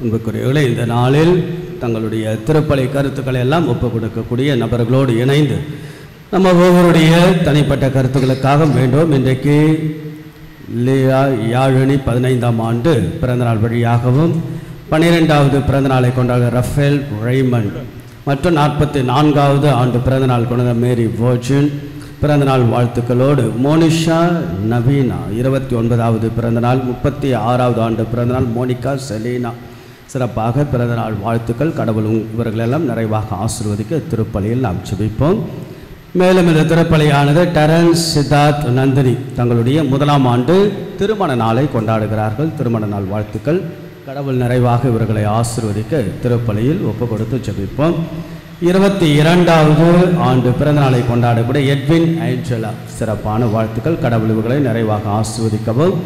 அன்புக்குரியவர்களே, இந்த நாளில் தங்களுடைய திருப்பலி கருத்துக்களை எல்லாம் ஒப்புக் கொடுக்கக்கூடிய நபர்களோடு இணைந்து நம்ம ஒவ்வொருடைய தனிப்பட்ட கருத்துக்களுக்காக வேண்டும். இன்றைக்கு லியா யாழினி 15ஆம் ஆண்டு பிறந்தநாள் வழியாகவும் 12வது பிறந்தநாளை கொண்டாட ரஃபேல் ரெய்மண்ட் மற்றும் 44வது ஆண்டு பிறந்தநாள் கொண்ட மேரி வர்ஜின் பிறந்தநாள் வாழ்த்துக்களோடு மோனிஷா நவீனா 29வது பிறந்தநாள், 36வது ஆண்டு பிறந்தநாள் மோனிகா செலீனா சிறப்பாக பிறந்தநாள் வாழ்த்துக்கள். கடவுள் இவர்களெல்லாம் நிறைவாக ஆசீர்வதிக்க திருப்பலியில் நாம் ஜெபிப்போம். மேலும் இந்த திருப்பலியானது டெரன்ஸ் சித்தார்த் நந்தினி தங்களுடைய 1ஆம் ஆண்டு திருமண நாளை கொண்டாடுகிறார்கள். திருமண நாள் வாழ்த்துக்கள். கடவுள் நிறைவாக இவர்களை ஆசீர்வதிக்க திருப்பலியில் ஒப்பு கொடுத்து ஜெபிப்போம். 22வது ஆண்டு பிறந்தநாளை கொண்டாடக்கூடிய எட்வின் ஏஞ்சலா சிறப்பான வாழ்த்துக்கள். கடவுள் இவர்களை நிறைவாக ஆசீர்வதிக்கவும்.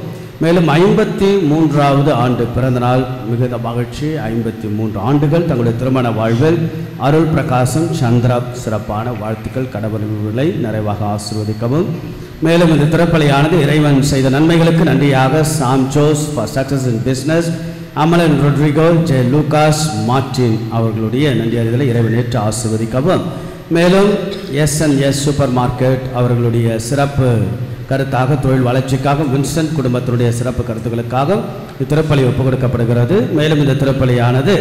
மேலும் 53வது ஆண்டு பிறந்தநாள் மிகுந்த மகிழ்ச்சி. 53 ஆண்டுகள் தங்களுடைய திருமண வாழ்வில் அருள் பிரகாசம் சந்திரா சிறப்பான வாழ்த்துக்கள். கடவுள் இவர்களை நிறைவாக ஆசீர்வதிக்கவும். மேலும் இந்த திருப்பலியானது இறைவன் செய்த நன்மைகளுக்கு நன்றியாக Sam Jose for success in business, Amalan Rodrigo, J Lucas Martin அவர்களுடைய நன்றி அறிதலை இறைவன் ஏற்று ஆசீர்வதிக்கவும். மேலும் எஸ்என்எஸ் சூப்பர் மார்க்கெட் அவர்களுடைய சிறப்பு கருத்தாக தொழில் வளர்ச்சிக்காக வின்சென்ட் குடும்பத்தினுடைய சிறப்பு கருத்துக்களுக்காக இத்திருப்பலி ஒப்புக் கொடுக்கப்படுகிறது. மேலும் இந்த திருப்பலியானது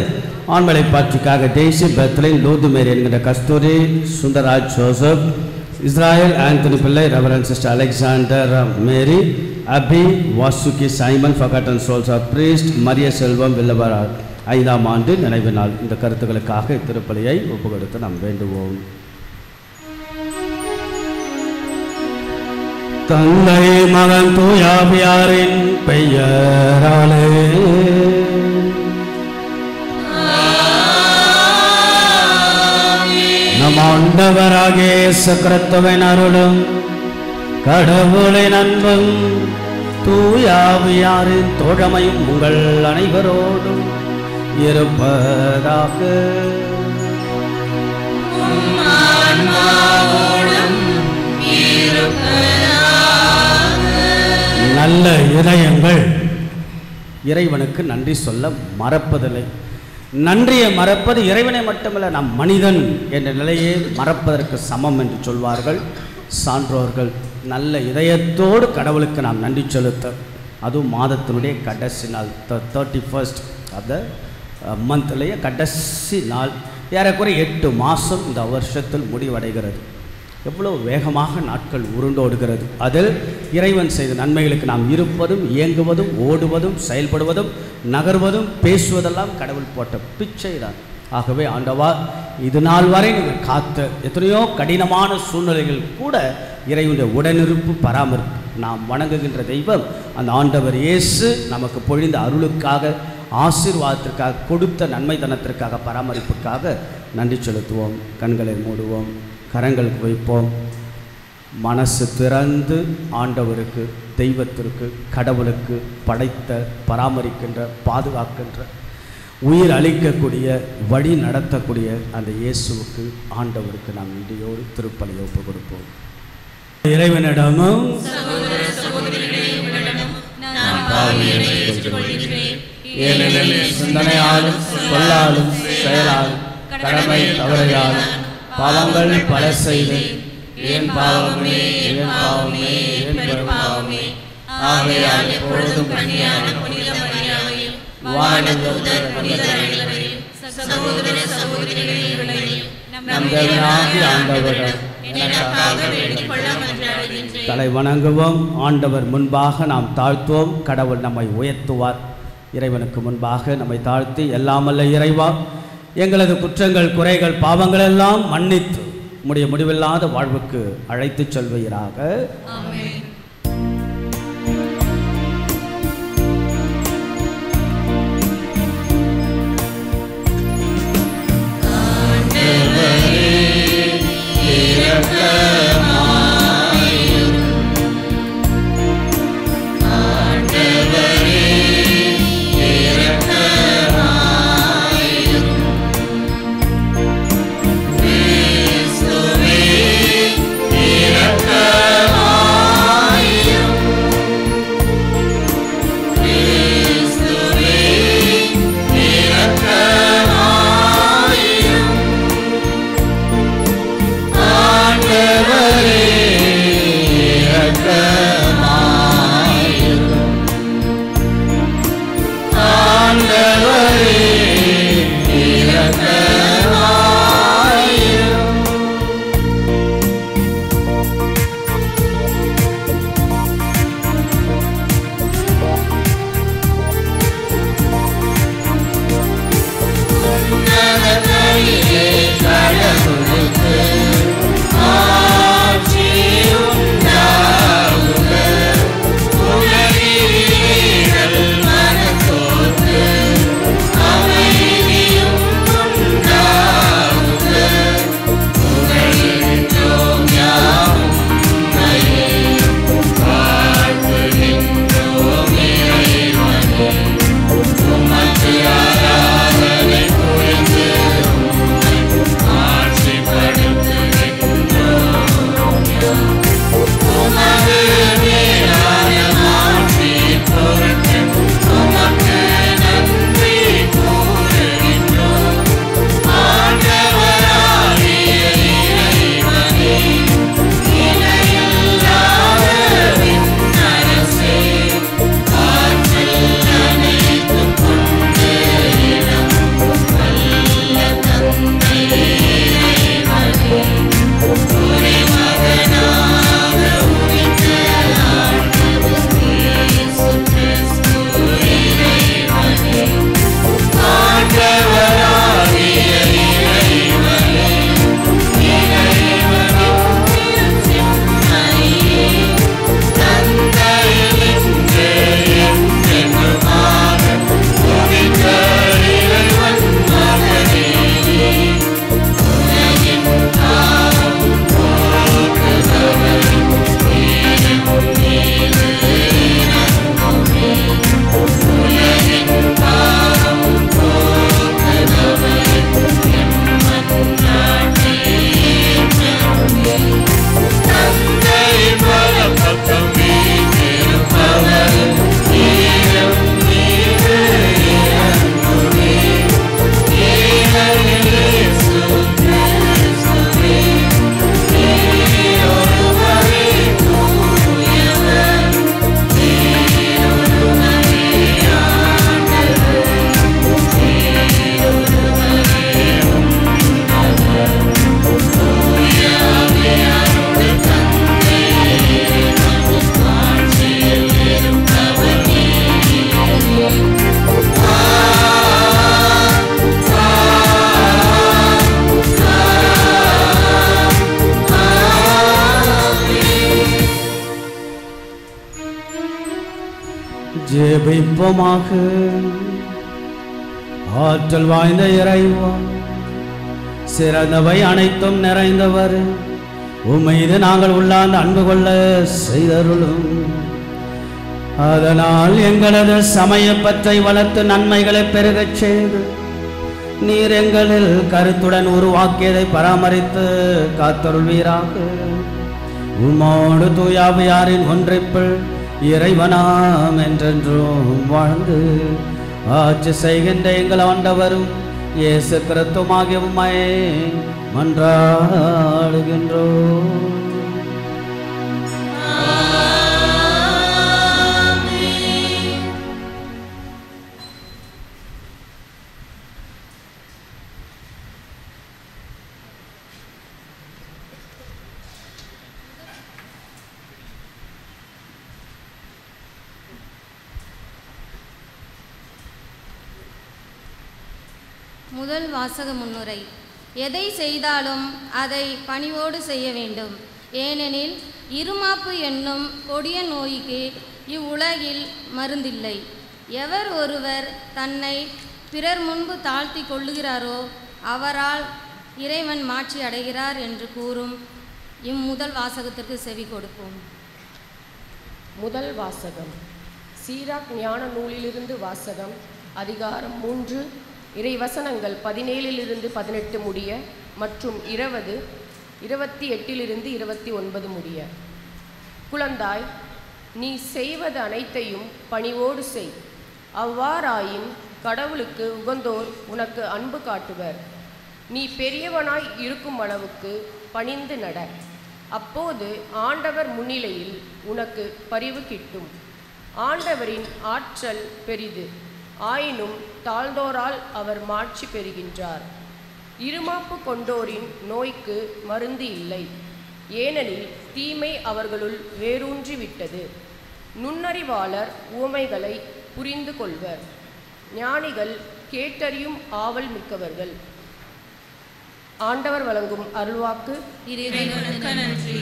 ஆண்மலை பாட்சிக்காக டெய்சி பெத்லின் லூது மேரி என்கிற Kasthuri Sundaraj Joseph, Israel Anthony Pillai, reverend sister Alexander Mary, Abi Vasuki Simon, forgotten souls of priest, Mariya Selvam Villavarar 5ஆம் ஆண்டு நினைவு நாள். இந்த கருத்துக்களுக்காக இத்திருப்பலியை ஒப்புக் கொடுத்து நாம் வேண்டுவோம். தந்தை மகன் தூயாவியாரின் பெயராலே நம் ஆண்டவராகிய இயேசு கிறிஸ்துவின் அருளும் கடவுளின் அன்பும் தூயாவியாரின் தோழமையும் உங்கள் அனைவரோடும் இருப்பதாக. நல்ல இதயங்கள் இறைவனுக்கு நன்றி சொல்ல மறப்பதில்லை. நன்றியை மறப்பது இறைவனை மட்டுமல்ல, நம் மனிதன் என்ற நிலையை மறப்பதற்கு சமம் என்று சொல்வார்கள் சான்றோர்கள். நல்ல இதயத்தோடு கடவுளுக்கு நாம் நன்றி செலுத்த, அதுவும் மாதத்தினுடைய கடைசி நாள் 31st ஆஃப் த மந்த்லேயே கடைசி நாள். ஏறக்குறைய 8 மாதம் இந்த வருஷத்தில் முடிவடைகிறது. எவ்வளோ வேகமாக நாட்கள் உருண்டோடுகிறது. அதில் இறைவன் செய்த நன்மைகளுக்கு நாம் இருப்பதும், இயங்குவதும், ஓடுவதும், செயல்படுவதும், நகர்வதும், பேசுவதெல்லாம் கடவுள் போட்ட பிச்சை தான். ஆகவே ஆண்டவா, இது நாள் வரை நீங்கள் காத்த எத்தனையோ கடினமான சூழ்நிலைகள் கூட இறைவனுடைய உடனிருப்பு பராமரிப்பு. நாம் வணங்குகின்ற தெய்வம் அந்த ஆண்டவர் இயேசு நமக்கு பொழிந்த அருளுக்காக, ஆசீர்வாதத்திற்காக, கொடுத்த நன்மைத்தனத்திற்காக, பராமரிப்புக்காக நன்றி செலுத்துவோம். கண்களை மூடுவோம், கரங்களுக்கு வைப்போம். மனசு திறந்து ஆண்டவருக்கு, தெய்வத்திற்கு, கடவுளுக்கு, படைத்த, பராமரிக்கின்ற, பாதுகாக்கின்ற, உயிர் அளிக்கக்கூடிய, வழி நடத்தக்கூடிய அந்த இயேசுவுக்கு, ஆண்டவருக்கு நாம் நன்றியோடு திருப்பலியை ஒப்புக் கொடுப்போம். இறைவனிடமும் சிந்தனையாலும் சொல்லாலும் செயலாலும் கடமை தவறையாலும் பாவங்கள் பல செய்து ஏன் பாவமே ஏன் பாவமே ஏன் பாவமே ஆகையால் எப்பொழுதும் தலை வணங்குவோம். ஆண்டவர் முன்பாக நாம் தாழ்த்துவோம். கடவுள் நம்மை உயர்த்துவார். இறைவனுக்கு முன்பாக நம்மை தாழ்த்தி, எல்லாமல்ல இறைவா, எங்களது குற்றங்கள், குறைகள், பாவங்கள் எல்லாம் மன்னித்து முடிவில்லாத வாழ்வுக்கு அழைத்து செல்வீராக. ஆமென். இரக்கமாயிரும் ஜெபிப்போமாக. ஆற்றல் வாய்ந்த இறைவா, சிறந்தவை அனைத்தும் நிறைந்தவர், உம்மீது நாங்கள் உள்ளார்ந்த அன்பு கொள்ள செய்தருளும். அதனால் எங்களது சமயப்பற்றை வளர்த்து நன்மைகளை பெருகச் செய்து நீர் எங்களில் கருத்துடன் உருவாக்கியதை பராமரித்து காத்தருள்வீராக. உம்மோடு தூயாவியாரின் ஒன்றைப்பில் இறைவனாம் என்றென்றும் வாழ்ந்து ஆட்சி செய்கின்ற எங்கள் ஆண்டவரும் இயேசு கிறிஸ்துவாகிய உம்மை மன்றாடுகின்றோம். முதல் வாசக முன்னுரை. எதை செய்தாலும் அதை பணிவோடு செய்ய வேண்டும். ஏனெனில் இருமாப்பு என்னும் கொடிய நோய்க்கு இவ்வுலகில் மருந்தில்லை. எவர் ஒருவர் தன்னை பிறர் முன்பு தாழ்த்தி கொள்ளுகிறாரோ அவரால் இறைவன் மாட்சி அடைகிறார் என்று கூறும் இம்முதல் வாசகத்திற்கு செவி கொடுப்போம். முதல் வாசகம். சீராக் ஞான நூலிலிருந்து வாசகம். அதிகாரம் 3, இறைவசனங்கள் 17-18 முடிய மற்றும் 20, 28-29 முடிய. குழந்தாய், நீ செய்வது அனைத்தையும் பணிவோடு செய். அவ்வாறாயின் கடவுளுக்கு உகந்தோர் உனக்கு அன்பு காட்டுவர். நீ பெரியவனாய் இருக்கும் அளவுக்கு பணிந்து நட. அப்போது ஆண்டவர் முன்னிலையில் உனக்கு பரிவு கிட்டும். ஆண்டவரின் ஆற்றல் பெரிது, ஆயினும் தாழ்ந்தோரால் அவர் மாட்சி பெறுகின்றார். இருமாப்பு கொண்டோரின் நோய்க்கு மருந்து இல்லை, ஏனெனில் தீமை அவர்களுள் வேரூன்றி விட்டது. நுண்ணறிவாளர் உவமைகளை புரிந்து கொள்வர், ஞானிகள் கேட்டறியும் ஆவல் மிக்கவர்கள். ஆண்டவர் வழங்கும் அருள்வாக்கு. இறைவனுக்கு நன்றி.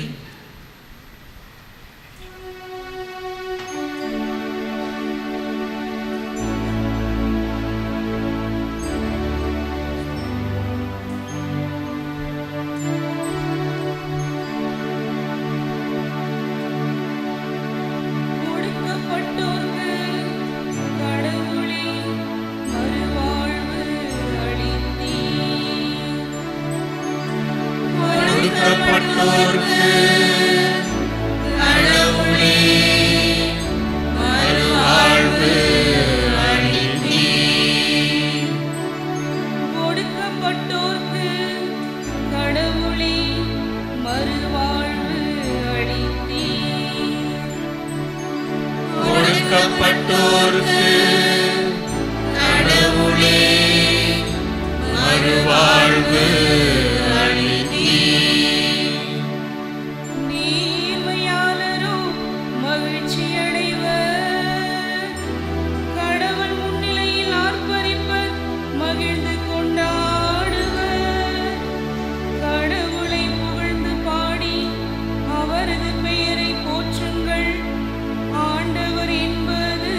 அவரது பெயரை போற்றுங்கள். ஆண்டவர் என்பது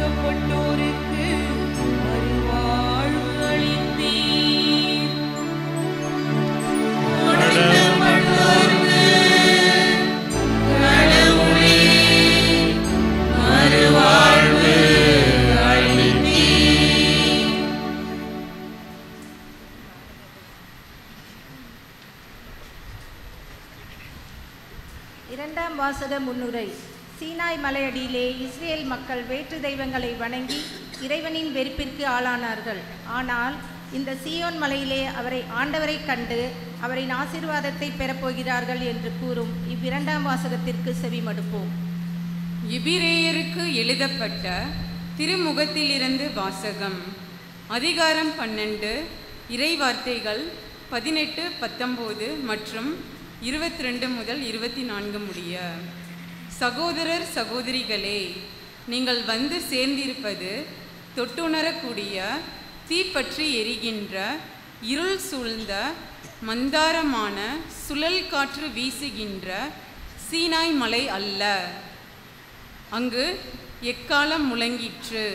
ஒடுக்கப்பட்டோருக்கு மறுவாழ்வு அளித்தீர். ஒடுக்கப்பட்டோருக்கு கடவுளே மறுவாழ்வு அளித்தீர். இரண்டாம் வாசக முன்னுரை. சீனாய் மலையடியிலே இஸ்ரேல் மக்கள் வேற்று தெய்வங்களை வணங்கி இறைவனின் வெறுப்பிற்கு ஆளானார்கள். ஆனால் இந்த சீயோன் மலையிலே ஆண்டவரை கண்டு அவரின் ஆசீர்வாதத்தை பெறப்போகிறார்கள் என்று கூறும் இவ்விரண்டாம் வாசகத்திற்கு செவிமடுப்போம். எபிரேயருக்கு எழுதப்பட்ட திருமுகத்திலிருந்து வாசகம். அதிகாரம் 12, இறைவார்த்தைகள் 18, 19 மற்றும் 22 முதல் 24 முடிய. சகோதரர் சகோதரிகளே, நீங்கள் வந்து சேர்ந்திருப்பது தொட்டுணரக்கூடிய தீப்பற்றி எரிகின்ற இருள் சூழ்ந்த மந்தாரமான சுழல் காற்று வீசுகின்ற சீனாய் மலை அல்ல. அங்கு எக்காலம் முழங்கிற்று,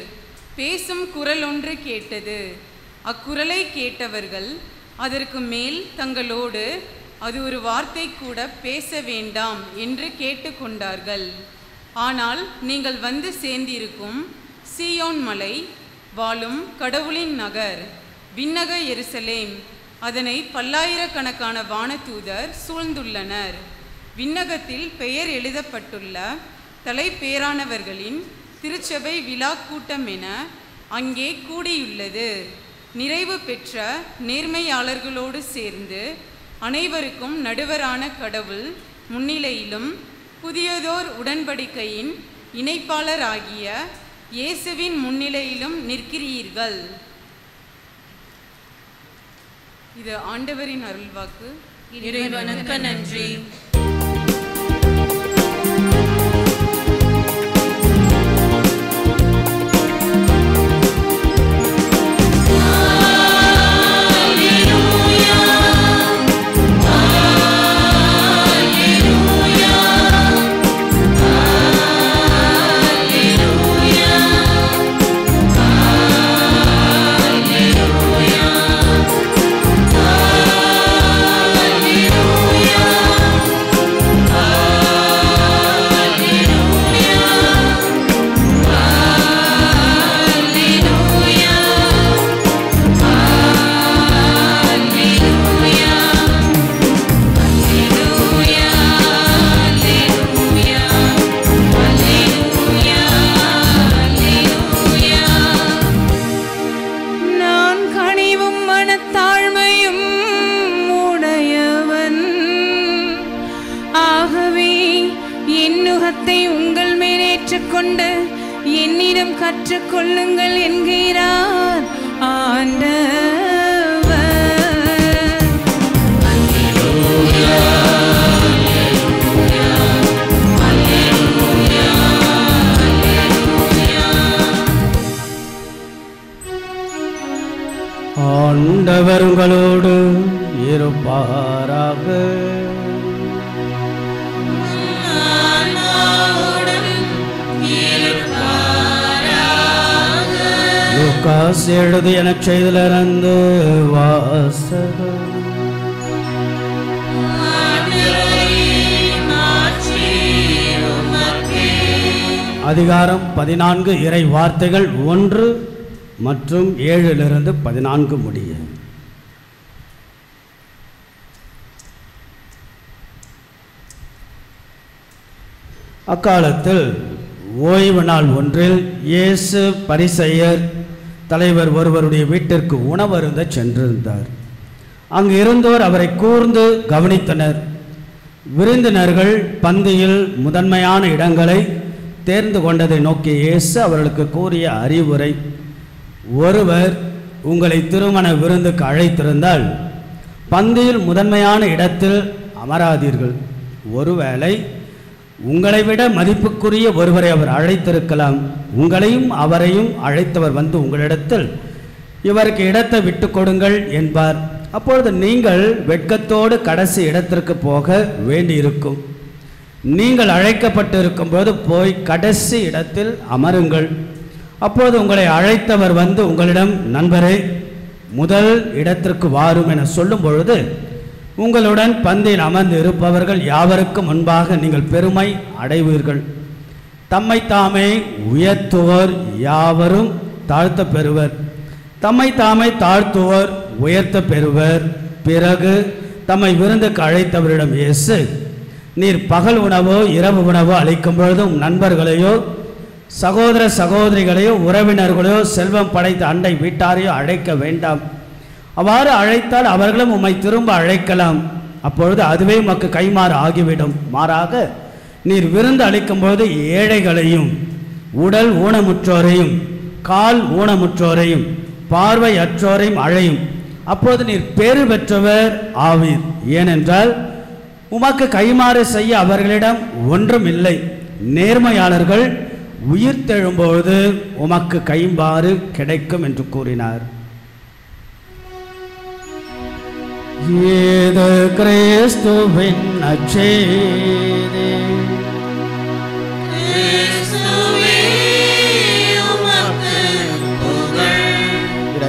பேசும் குரல் ஒன்று கேட்டது. அக்குரலை கேட்டவர்கள் அதற்கு மேல் தங்களோடு அது ஒரு வார்த்தை கூட பேச வேண்டாம் என்று கேட்டுக்கொண்டார்கள். ஆனால் நீங்கள் வந்து சேர்ந்திருக்கும் சீயோன் மலை, வாழும் கடவுளின் நகர், விண்ணக எருசலேம், அதனை பல்லாயிரக்கணக்கான வானதூதர் சூழ்ந்துள்ளனர். விண்ணகத்தில் பெயர் எழுதப்பட்டுள்ள தலைப்பேரானவர்களின் திருச்சபை விழா கூட்டம் என அங்கே கூடியுள்ளது. நிறைவு பெற்ற நேர்மையாளர்களோடு சேர்ந்து அனைவருக்கும் நடுவரான கடவுள் முன்னிலையிலும் புதியதோர் உடன்படிக்கையின் இணைப்பாளராகிய இயேசுவின் முன்னிலையிலும் நிற்கிறீர்கள். இது ஆண்டவரின் அருள்வாக்கு. இறைவனுக்கு நன்றி. என்னிடம் கற்றுக்கொள்ளுங்கள் என்கிறார் ஆண்டவர். ஆண்டவர் உங்களோடு இருப்பாராக. லூக்காஸ் எழுதிய நற்செய்தியிலிருந்து வாசகம். அதிகாரம் 14, இறை வார்த்தைகள் 1 மற்றும் 7 14 முடிய. அக்காலத்தில் ஓய்வு நாள் ஒன்றில் இயேசு பரிசேயர் தலைவர் ஒருவருடைய வீட்டிற்கு உணவருந்த சென்றிருந்தார். அங்கு இருந்தோர் அவரை கூர்ந்து கவனித்தனர். விருந்தினர்கள் பந்தியில் முதன்மையான இடங்களை தேர்ந்து கொண்டதை நோக்கி இயேசு அவர்களுக்கு கூறிய அறிவுரை: ஒருவர் உங்களை திருமண விருந்துக்கு அழைத்திருந்தால் பந்தியில் முதன்மையான இடத்தில் அமராதீர்கள். ஒருவேளை உங்களை விட மதிப்புக்குரிய ஒருவரை அவர் அழைத்திருக்கலாம். உங்களையும் அவரையும் அழைத்தவர் வந்து உங்களிடத்தில் இவருக்கு இடத்தை விட்டு கொடுங்கள் என்பார். அப்பொழுது நீங்கள் வெட்கத்தோடு கடைசி இடத்திற்கு போக வேண்டியிருக்கும். நீங்கள் அழைக்கப்பட்டு இருக்கும்போது போய் கடைசி இடத்தில் அமருங்கள். அப்போது உங்களை அழைத்தவர் வந்து உங்களிடம், நண்பரே, முதல் இடத்திற்கு வாரும் என சொல்லும் பொழுது உங்களுடன் பந்தியில் அமர்ந்து இருப்பவர்கள் யாவருக்கும் முன்பாக நீங்கள் பெருமை அடைவீர்கள். தம்மை தாமே உயர்த்துவோர் யாவரும் தாழ்த்த பெறுவர், தம்மை தாமே தாழ்த்துவோர் உயர்த்த பெறுவர். பிறகு தம்மை விருந்துக்கு அழைத்தவரிடம் இயேசு, நீர் பகல் உணவோ இரவு உணவோ அளிக்கும் பொழுதும் நண்பர்களையோ சகோதர சகோதரிகளையோ உறவினர்களையோ செல்வம் படைத்த அண்டை வீட்டாரையோ அழைக்க வேண்டாம். அவ்வாறு அழைத்தால் அவர்களும் உம்மை திரும்ப அழைக்கலாம், அப்பொழுது அதுவே உமக்கு கைமாறு ஆகிவிடும். மாறாக நீர் விருந்து அளிக்கும்போது ஏழைகளையும் உடல் ஊனமுற்றோரையும் கால் ஊனமுற்றோரையும் பார்வை அற்றோரையும் அழையும், அப்போது நீர் பேறு பெற்றவர் ஆவீர். ஏனென்றால் உமக்கு கைமாறு செய்ய அவர்களிடம் ஒன்றும் இல்லை. நேர்மையாளர்கள் உயிர்த்தெழும்போது உமக்கு கைமாறு கிடைக்கும் என்று கூறினார். ஏது கிறிஸ்துவின் நற்செய்தி.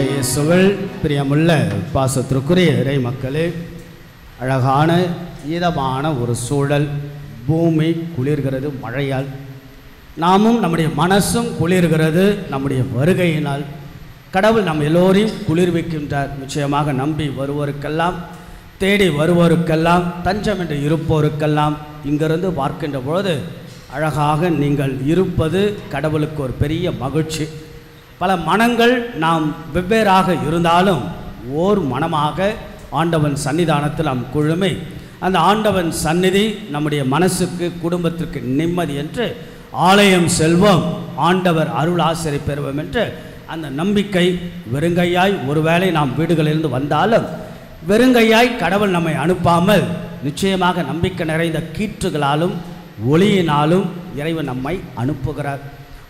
இயேசுவில் பிரியமுள்ள பாசத்திற்குரிய இறை மக்களே, அழகான இதமான ஒரு சூழல். பூமி குளிர்கிறது மழையால், நாமும் நம்முடைய மனசும் குளிர்கிறது நம்முடைய வருகையினால். கடவுள் நம் எல்லோரையும் குளிர்விக்கின்றார். நிச்சயமாக நம்பி வருவோருக்கெல்லாம், தேடி வருவோருக்கெல்லாம், தஞ்சம் என்று இருப்போருக்கெல்லாம் இங்கிருந்து பார்க்கின்ற பொழுது அழகாக நீங்கள் இருப்பது கடவுளுக்கு ஒரு பெரிய மகிழ்ச்சி. பல மனங்கள் நாம் வெவ்வேறாக இருந்தாலும் ஓர் மனமாக ஆண்டவன் சன்னிதானத்தில் நாம் குழுமை, அந்த ஆண்டவன் சந்நிதி நம்முடைய மனசுக்கு குடும்பத்திற்கு நிம்மதி என்று ஆலயம் செல்வோம், ஆண்டவர் அருள் ஆசிரியை பெறுவோம் என்று அந்த நம்பிக்கை. வெறுங்கையாய் ஒருவேளை நாம் வீடுகளிலிருந்து வந்தாலும் வெறுங்கையாய் கடவுள் நம்மை அனுப்பாமல் நிச்சயமாக நம்பிக்கை நிறைந்த கீற்றுகளாலும் ஒளியினாலும் இறைவன் நம்மை அனுப்புகிறார்.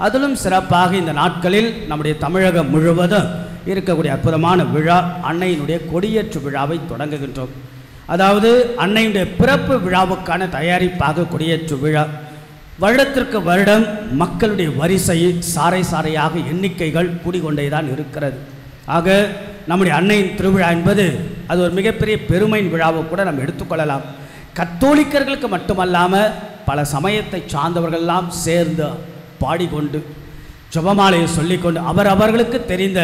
அதிலும் சிறப்பாக இந்த நாட்களில் நம்முடைய தமிழகம் முழுவதும் இருக்கக்கூடிய அற்புதமான விழா அன்னையினுடைய கொடியேற்று விழாவை தொடங்குகின்றோம். அதாவது அன்னையினுடைய பிறப்பு விழாவுக்கான தயாரிப்பாக கொடியேற்று விழா. வருடத்திற்கு வருடம் மக்களுடைய வரிசை சாறை சாறையாக எண்ணிக்கைகள் கூடிக்கொண்டேதான் இருக்கிறது. ஆக நம்முடைய அன்னையின் திருவிழா என்பது அது ஒரு மிகப்பெரிய பெருமையின் விழாவை கூட நம்ம எடுத்துக்கொள்ளலாம். கத்தோலிக்கர்களுக்கு மட்டுமல்லாமல் பல சமயத்தை சார்ந்தவர்களெல்லாம் சேர்ந்து பாடிக்கொண்டு ஜெபமாலையை சொல்லிக்கொண்டு அவர்களுக்கு தெரிந்த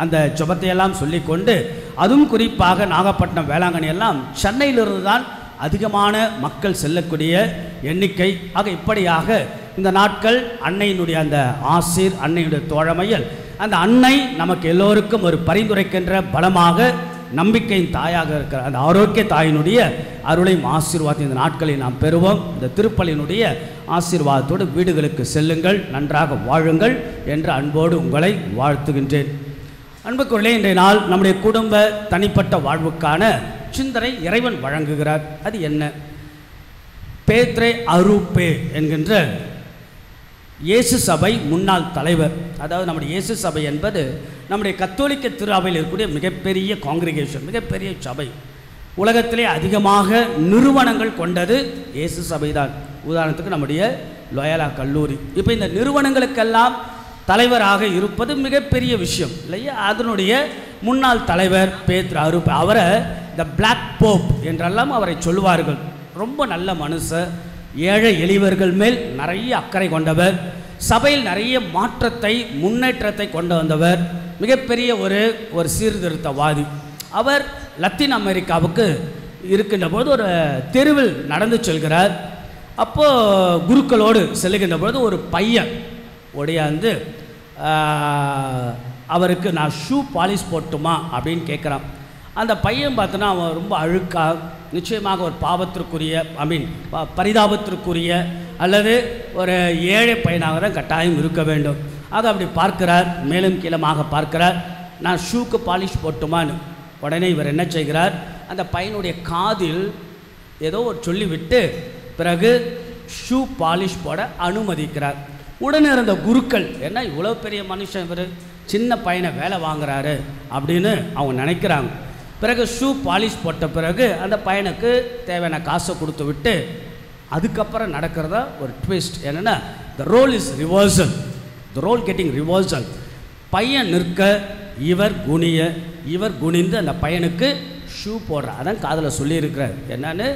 அந்த ஜெபத்தையெல்லாம் சொல்லிக்கொண்டு, அதுவும் குறிப்பாக நாகப்பட்டினம் வேளாங்கண்ணி எல்லாம் சென்னையிலிருந்து தான் அதிகமான மக்கள் செல்லக்கூடிய எண்ணிக்கை. ஆக இப்படியாக இந்த நாட்கள் அன்னையினுடைய அந்த ஆசீர், அன்னையுடைய தோழமையில் அந்த அன்னை நமக்கு எல்லோருக்கும் ஒரு பரிந்துரைக்கின்ற பலமாக நம்பிக்கையின் தாயாக இருக்கிற அந்த ஆரோக்கிய தாயினுடைய அருளையும் ஆசீர்வாதம் இந்த நாட்களில் நாம் பெறுவோம். இந்த திருப்பலியினுடைய ஆசீர்வாதத்தோடு வீடுகளுக்கு செல்லுங்கள், நன்றாக வாழுங்கள் என்று அன்போடு உங்களை வாழ்த்துகின்றேன். அன்புக்குள்ளே இன்றைய நாள் நம்முடைய குடும்ப தனிப்பட்ட வாழ்வுக்கான சிந்தனை இறைவன் வழங்குகிறார். அது என்ன? பேத்ரே அருப்பே என்கின்ற இயேசு சபை முன்னாள் தலைவர். அதாவது நம்முடைய இயேசு சபை என்பது நம்முடைய கத்தோலிக்க திருஅவையில் இருக்கக்கூடிய மிகப்பெரிய காங்கிரிகேஷன், மிகப்பெரிய சபை. உலகத்திலே அதிகமாக நிறுவனங்கள் கொண்டது இயேசு சபை தான். உதாரணத்துக்கு நம்முடைய லோயலா கல்லூரி. இப்போ இந்த நிறுவனங்களுக்கெல்லாம் தலைவராக இருப்பது மிகப்பெரிய விஷயம் இல்லையா? அதனுடைய முன்னாள் தலைவர் பேத்ரே அருப்பே. அவரை த பிளாக் போப் என்றெல்லாம் அவரை சொல்லுவார்கள். ரொம்ப நல்ல மனுஷர், ஏழை எளியவர்கள் மேல் நிறைய அக்கறை கொண்டவர், சபையில் நிறைய மாற்றத்தை முன்னேற்றத்தை கொண்டு வந்தவர், மிகப்பெரிய ஒரு சீர்திருத்தவாதி. அவர் லத்தீன் அமெரிக்காவுக்கு இருக்கின்ற போது ஒரு தெருவில் நடந்து செல்கிறார். அப்போது குருக்களோடு செல்லுகின்ற பொழுது ஒரு பையன் உடையாந்து அவருக்கு நான் ஷூ பாலிஷ் போட்டுமா அப்படின்னு கேட்குறான். அந்த பையன் பார்த்தோன்னா அவன் ரொம்ப அழுக்காக, நிச்சயமாக ஒரு பாவத்திற்குரிய பரிதாபத்திற்குரிய அல்லது ஒரு ஏழை பையனாக தான் கட்டாயம் இருக்க வேண்டும். ஆக அப்படி பார்க்கிறார், மேலும் கீழமாக பார்க்கிறார். நான் ஷூக்கு பாலிஷ் போட்டுமான்னு. உடனே இவர் என்ன செய்கிறார், அந்த பையனுடைய காதில் ஏதோ ஒரு சொல்லிவிட்டு பிறகு ஷூ பாலிஷ் போட அனுமதிக்கிறார். உடனே இருந்த குருக்கள், என்ன இவ்வளோ பெரிய மனுஷன் இவர் சின்ன பையனை வேலை வாங்குறாரு அப்படின்னு அவங்க நினைக்கிறாங்க. பிறகு ஷூ பாலிஷ் போட்ட பிறகு அந்த பையனுக்கு தேவையான காசை கொடுத்து விட்டு அதுக்கப்புறம் நடக்கிறதா ஒரு ட்விஸ்ட். என்னென்னா the role is reversal. The role getting reversal. பையன் நிற்க இவர் குனிய, இவர் குனிந்து அந்த பையனுக்கு ஷூ போடுற. அதான் காதில் சொல்லியிருக்கிறார் என்னன்னு,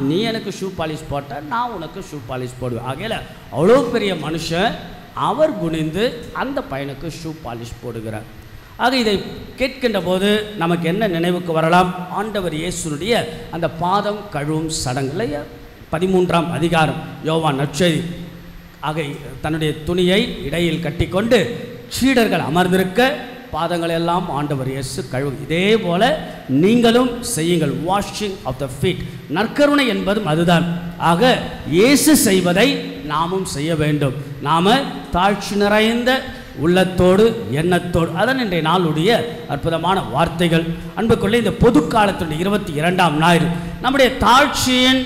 நீ எனக்கு ஷூ பாலிஷ் போட்ட, நான் உனக்கு ஷூ பாலிஷ் போடுவேன். ஆகையில அவ்வளோ பெரிய மனுஷன் அவர் குனிந்து அந்த பையனுக்கு ஷூ பாலிஷ் போடுகிறார். ஆக இதை கேட்கின்ற போது நமக்கு என்ன நினைவுக்கு வரலாம்? ஆண்டவர் இயேசுனுடைய அந்த பாதம் கழுவும் சடங்குல 13ஆம் அதிகாரம் யோவான் நற்செய்தி. ஆக தன்னுடைய துணியை இடையில் கட்டிக்கொண்டு சீடர்கள் அமர்ந்திருக்க பாதங்கள் எல்லாம் ஆண்டவர் இயேசு கழுவு. இதே போல நீங்களும் செய்யுங்கள். Washing of the feet. நற்கருணை என்பதும் அதுதான். ஆக இயேசு செய்வதை நாமும் செய்ய வேண்டும். நாம தாழ்ச்சி நிறைந்த உள்ளத்தோடு எண்ணத்தோடு. அதான் இன்றைய நாளுடைய அற்புதமான வார்த்தைகள். அன்புக்குள்ளே இந்த பொது காலத்துடைய 22ஆம் ஞாயிறு நம்முடைய தாழ்ச்சியின்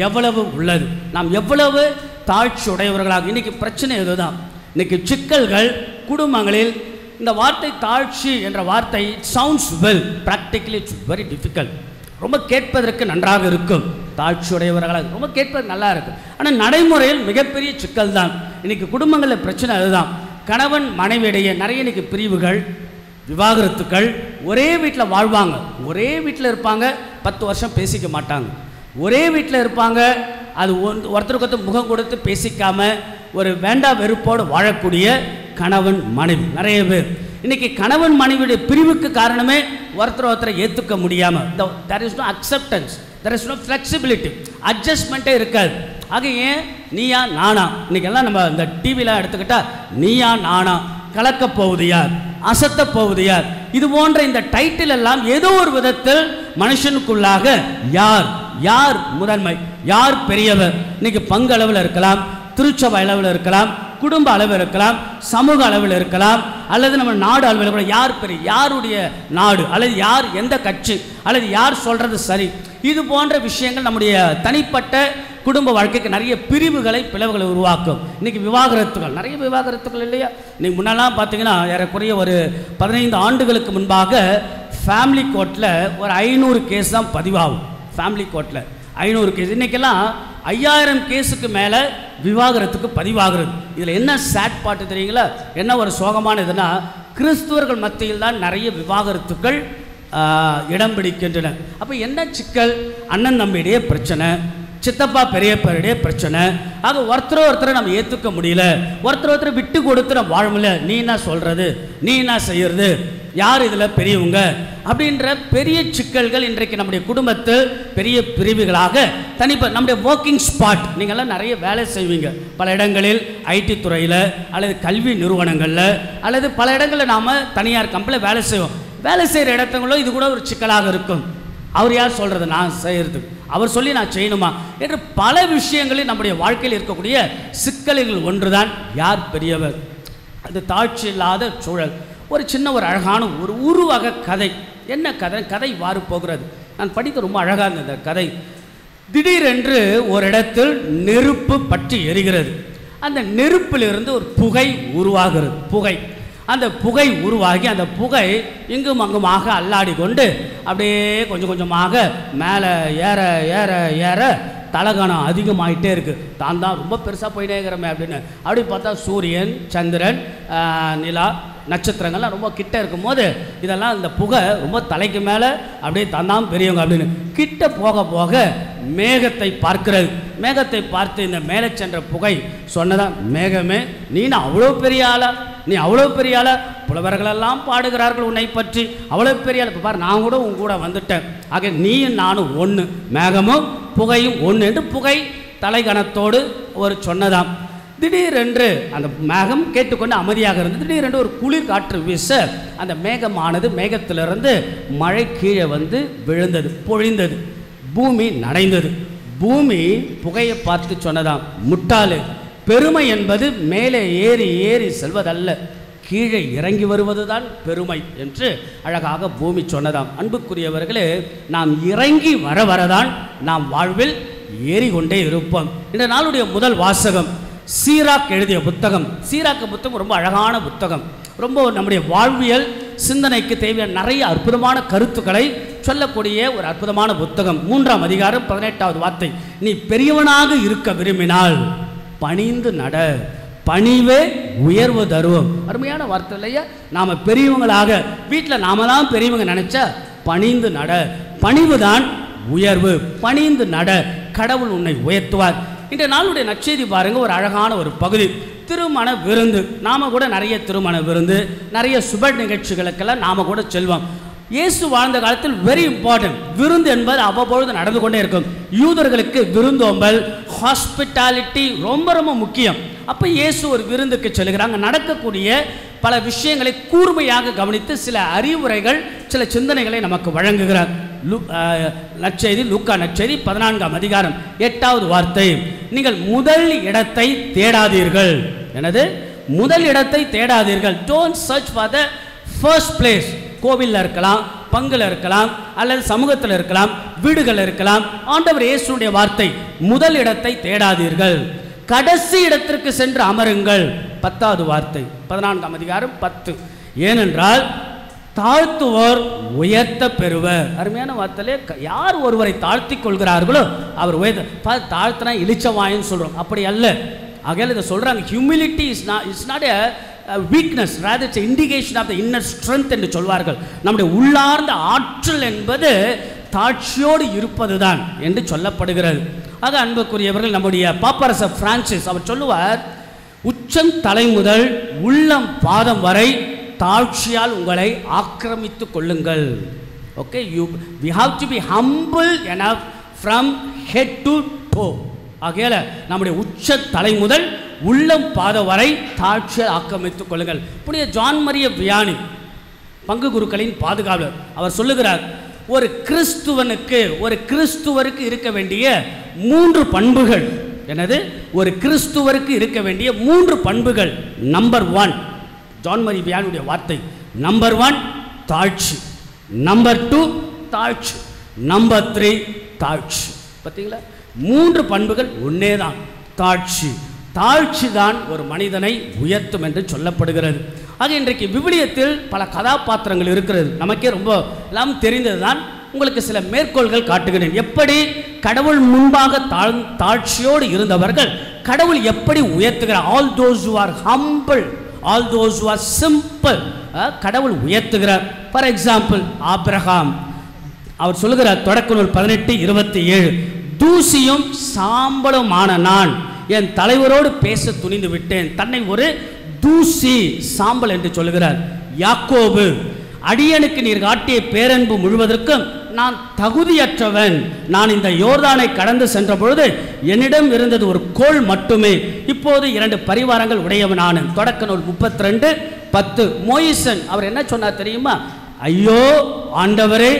எவ்வளவு உள்ளது, நாம் எவ்வளவு தாழ்ச்சி உடையவர்களாக. இன்னைக்கு பிரச்சனை இதுதான். இன்னைக்கு சிக்கல்கள் குடும்பங்களில். இந்த வார்த்தை தாழ்ச்சி என்ற வார்த்தை sounds well, practically it's very difficult. ரொம்ப கேட்பதற்கு நன்றாக இருக்கும், தாழ்ச்சி உடையவர்களாக ரொம்ப கேட்பது நல்லா இருக்கும். ஆனால் நடைமுறையில் மிகப்பெரிய சிக்கல் தான். இன்னைக்கு குடும்பங்களில் பிரச்சனை அதுதான். கணவன் மனைவியிடையே நிறைய இன்னைக்கு பிரிவுகள், விவாகரத்துக்கள். ஒரே வீட்டில் வாழ்வாங்க, ஒரே வீட்டில் இருப்பாங்க, 10 வருஷம் பேசிக்க மாட்டாங்க. ஒரே வீட்டில் இருப்பாங்க, அது ஒருத்தருக்கு ஒருத்தர் முகம் கொடுத்து பேசிக்காம ஒரு வேண்டா வெறுப்போடு வாழக்கூடிய கணவன் மனைவி நிறைய பேர். இன்னைக்கு கணவன் மனைவியுடைய பிரிவுக்கு காரணமே ஒருத்தரை ஏற்றுக்க முடியாமல். there is no acceptance, there is no flexibility, அட்ஜஸ்ட்மெண்ட்டே இருக்காது. ஆக ஏன் நீயா நானா? இன்னைக்கெல்லாம் நம்ம இந்த டிவிலாம் எடுத்துக்கிட்டா நீயா நானா, கலக்க போவது யார், அசத்த போவது யார், இது போன்ற இந்த டைட்டில் எல்லாம் ஏதோ ஒரு விதத்தில் மனுஷனுக்குள்ளாக யார் யார் முதன்மை, யார் பெரியவர். இன்னைக்கு பங்கு அளவில் இருக்கலாம், திருச்சபை அளவில் இருக்கலாம், குடும்ப அளவில் இருக்கலாம், சமூக அளவில் இருக்கலாம், அல்லது நம்ம நாடு அளவில் கூட யார் பெரிய, யாருடைய நாடு, அல்லது யார் எந்த கட்சி, அல்லது யார் சொல்றது சரி, இது போன்ற விஷயங்கள் நம்முடைய தனிப்பட்ட குடும்ப வாழ்க்கைக்கு நிறைய பிரிவுகளை பிளவுகளை உருவாக்கும். இன்னைக்கு விவாகரத்துகள், நிறைய விவாகரத்துகள் இல்லையா? இன்னைக்கு முன்னெல்லாம் பார்த்தீங்கன்னா ஏறக்குறைய ஒரு 15 ஆண்டுகளுக்கு முன்பாக ஃபேமிலி கோர்ட்டில் ஒரு 500 கேஸ் தான் பதிவாகும். ஃபேமிலி கோர்ட்டில் 500 கேஸ். இன்றைக்கெல்லாம் 5000 கேஸுக்கு மேலே விவாகரத்துக்கு பதிவாகிறது. இதில் என்ன சேட் பாட்டு தெரியுங்களா? என்ன ஒரு சோகமான இதுனா, கிறிஸ்துவர்கள் மத்தியில் தான் நிறைய விவாகரத்துக்கள் இடம் பிடிக்கின்றன. அப்போ என்ன சிக்கல்? அண்ணன் தம்பியுடைய பிரச்சனை, சித்தப்பா பெரியப்பருடைய பிரச்சனை. ஆக ஒருத்தரை நம்ம ஏற்றுக்க முடியல, ஒருத்தர் விட்டு கொடுத்து நம்ம வாழ முடியல. நீ என்ன சொல்கிறது, நீ என்ன செய்யறது, யார் இதில் பெரியவங்க அப்படின்ற பெரிய சிக்கல்கள் இன்றைக்கு நம்முடைய குடும்பத்தில் பெரிய பிரிவுகளாக நம்முடைய ஒர்க்கிங் ஸ்பாட். நீங்கள்லாம் நிறைய வேலை செய்வீங்க பல இடங்களில், ஐடி துறையில் அல்லது கல்வி நிறுவனங்களில், அல்லது பல இடங்களில் நாம் தனியார் கம்பெனியில் வேலை செய்வோம். வேலை செய்கிற இடத்துங்களும் இது கூட ஒரு சிக்கலாக இருக்கும். அவர் யார் சொல்கிறது நான் செய்கிறதுக்கு, அவர் சொல்லி நான் செய்யணுமா என்று பல விஷயங்களில் நம்முடைய வாழ்க்கையில் இருக்கக்கூடிய சிக்கல்கள் ஒன்றுதான் யார் பெரியவர். அது தாழ்ச்சி இல்லாத சூழல். ஒரு சின்ன ஒரு அழகான ஒரு உருவக கதை. என்ன கதை? கதை வாறு போகிறது. நான் படிக்க ரொம்ப அழகாக இருந்தது இந்த கதை. திடீரென்று ஒரு இடத்தில் நெருப்பு பற்றி எரிகிறது. அந்த நெருப்பிலிருந்து ஒரு புகை உருவாகிறது. அந்த புகை உருவாகி அந்த புகை இங்கும் அங்குமாக அல்லாடி கொண்டு அப்படியே கொஞ்சம் கொஞ்சமாக மேலே ஏற ஏற ஏற தலகணம் அதிகமாகிட்டே இருக்குது. தான் ரொம்ப பெருசாக போயிட்டே இருக்கிறோமே அப்படின்னு. அப்படி பார்த்தா சூரியன், சந்திரன், நிலா, நட்சத்திரங்கள்லாம் ரொம்ப கிட்ட இருக்கும்போது இதெல்லாம் இந்த புகை ரொம்ப தலைக்கு மேலே அப்படியே தான் பெரியவங்க அப்படின்னு கிட்ட போக போக மேகத்தை பார்க்கிறது. மேகத்தை பார்த்து இந்த மேலே சென்ற புகை சொன்னதான், மேகமே நீ அவ்வளோ பெரிய ஆளா, நீ அவ்வளோ பெரிய ஆளா, புலவர்களெல்லாம் பாடுகிறார்கள் உன்னை பற்றி, அவ்வளோ பெரிய ஆள். இப்போ பாரு, நான் கூட உன் கூட வந்துட்டேன். ஆக நீயும் நானும் ஒன்று, மேகமும் புகையும் ஒன்று என்று புகை தலைகணத்தோடு ஒரு சொன்னதாம். திடீரென்று அந்த மேகம் கேட்டுக்கொண்டு அமைதியாக இருந்தது. திடீரென்று ஒரு குளிர் காற்று வீச அந்த மேகமானது, மேகத்திலிருந்து மழை கீழே வந்து விழுந்தது, பொழிந்தது. பூமி நனைந்தது. பூமி புகையை பார்த்து சொன்னதாம், முட்டாளு, பெருமை என்பது மேலே ஏறி ஏறி செல்வதல்ல, கீழே இறங்கி வருவதுதான் பெருமை என்று அழகாக பூமி சொன்னதாம். அன்புக்குரியவர்களே, நாம் இறங்கி வர வரதான் நாம் வாழ்வில் ஏறிக்கொண்டே இருப்போம். இந்த நாளுடைய முதல் வாசகம் சீராக் எழுதிய புத்தகம். சீராக்கு புத்தகம் ரொம்ப அழகான புத்தகம். ரொம்ப நம்முடைய வாழ்வியல் சிந்தனைக்கு தேவையான நிறைய அற்புதமான கருத்துக்களை சொல்லக்கூடிய ஒரு அற்புதமான புத்தகம். 3ஆம் அதிகாரம் 18வது வார்த்தை, நீ பெரியவனாக இருக்க விரும்பினால் பணிந்து நட, பணிவே உயர்வு தருவோம். அருமையான வார்த்தை இல்லையா? நாம் பெரியவங்களாக வீட்டில் நாம தான் பெரியவங்க நினைச்சா பணிந்து நட, பணிவு தான் உயர்வு. பணிந்து நட, கடவுள் உன்னை உயர்த்துவார். இன்றைய நாளுடைய நற்செய்தி பாருங்க, ஒரு அழகான ஒரு பகுதி, திருமண விருந்து. நாம கூட நிறைய திருமண விருந்து, நிறைய சுப நிகழ்ச்சிகளுக்கெல்லாம் நாம கூட செல்வோம். இயேசு வாழ்ந்த காலத்தில் வெரி இம்பார்ட்டன்ட், விருந்து என்பது அவ்வப்பொழுது நடந்து கொண்டே இருக்கும். யூதர்களுக்கு விருந்தோம்பல், ஹாஸ்பிட்டாலிட்டி ரொம்ப ரொம்ப முக்கியம். அப்போ இயேசு ஒரு விருந்துக்கு செல்கிறாங்க. நடக்கக்கூடிய பல விஷயங்களை கூர்மையாக கவனித்து சில அறிவுரைகள், சில சிந்தனைகளை நமக்கு வழங்குகிறார். நற்செய்தி, லூக்கா நற்செய்தி 14ஆம் அதிகாரம் 8வது வார்த்தை, நீங்கள் முதல் இடத்தை தேடாதீர்கள். எனது முதல் இடத்தை தேடாதீர்கள். Don't search for the first place. கோவிலில் இருக்கலாம், பங்குல இருக்கலாம், அல்லது சமூகத்தில் இருக்கலாம், வீடுகள் இருக்கலாம். ஆண்டவர் இயேசுடைய வார்த்தை, முதல் இடத்தை தேடாதீர்கள், கடைசி இடத்திற்கு சென்று அமருங்கள். 10வது வார்த்தை 14ஆம் அதிகாரம் 10. ஏனென்றால் தாழ்த்துவோர் உயர்த்த பெறுவர். அருமையான வார்த்தையிலே, யார் ஒருவரை தாழ்த்தி கொள்கிறார்களோ அவர் உயர்த்த. தாழ்த்தினா இளிச்சவாயின்னு சொல்கிறோம், அப்படி அல்ல. ஆகையால் இதை சொல்கிறாங்க, humility is not a weakness, rather it's an indication of the inner strength என்று சொல்வார்கள். நம்முடைய உள்ளார்ந்த ஆற்றல் என்பது தாட்சியோடு இருப்பதுதான் என்று சொல்லப்படுகிறது. ஆக அன்புக்குரியவர்கள், நம்முடைய பாப்பரசர் பிரான்சிஸ் அவர் சொல்லுவார், உச்சம் தலை முதல் உள்ளம் பாதம் வரை தாழ்ச்சியால் உங்களை ஆக்கிரமித்துக் கொள்ளுங்கள். Okay, we have to be humble enough from head to toe. ஆகையால நம்முடைய உச்ச தலை முதல் உள்ளம் பாத வரை தாழ்ச்சியை ஆக்கிரமித்துக் கொள்ளுங்கள். புனித ஜான் மரிய வியானி, பங்கு குருக்களின் பாதுகாவலர், அவர் சொல்லுகிறார், ஒரு கிறிஸ்துவருக்கு இருக்க வேண்டிய 3 பண்புகள். எனது ஒரு கிறிஸ்துவருக்கு இருக்க வேண்டிய 3 பண்புகள். நம்பர் 1, ஜான் மரிய வியானியுடைய வார்த்தை, நம்பர் 1 தாழ்ச்சி, நம்பர் 2 தாழ்ச்சி, நம்பர் 3 தாழ்ச்சி. பார்த்தீங்களா, 3 பண்புகள் ஒன்னே தான், தாழ்ச்சி. தாழ்ச்சி தான் ஒரு மனிதனை உயர்த்தும் என்று சொல்லப்படுகிறது. ஆக இன்றைக்கு விவிலியத்தில் பல கதாபாத்திரங்கள் இருக்கிறது, நமக்கே ரொம்ப எல்லாம் தெரிந்தது தான். உங்களுக்கு சில மேற்கோள்கள் காட்டுகிறேன். எப்படி கடவுள் முன்பாக தாழ்ச்சியோடு இருந்தவர்கள் கடவுள் எப்படி உயர்த்துகிறார். All those who are humble, all those who are simple, கடவுள் உயர்த்துகிறார். ஃபார் எக்ஸாம்பிள், ஆபிரகாம், அவர் சொல்லுகிறார் தொடக்க நூல் 18:27, தூசியும் சாம்பலுமான நான் என் தலைவரோடு பேச துணிந்து விட்டேன். தன்னை ஒரு தூசி, சாம்பல் என்று சொல்லுகிறார். யாக்கோபு, அடியனுக்கு நீர் காட்டிய பேரன்பு முழுவதற்கும் நான் தகுதியற்றவன். நான் இந்த யோர்தானை கடந்து சென்ற பொழுது என்னிடம் இருந்தது ஒரு கோல் மட்டுமே, இப்போது 2 பரிவாரங்கள் உடையவனான. தொடக்க நூல் 32:10. மோயிசன், அவர் என்ன சொன்னார் தெரியுமா? ஐயோ ஆண்டவரே,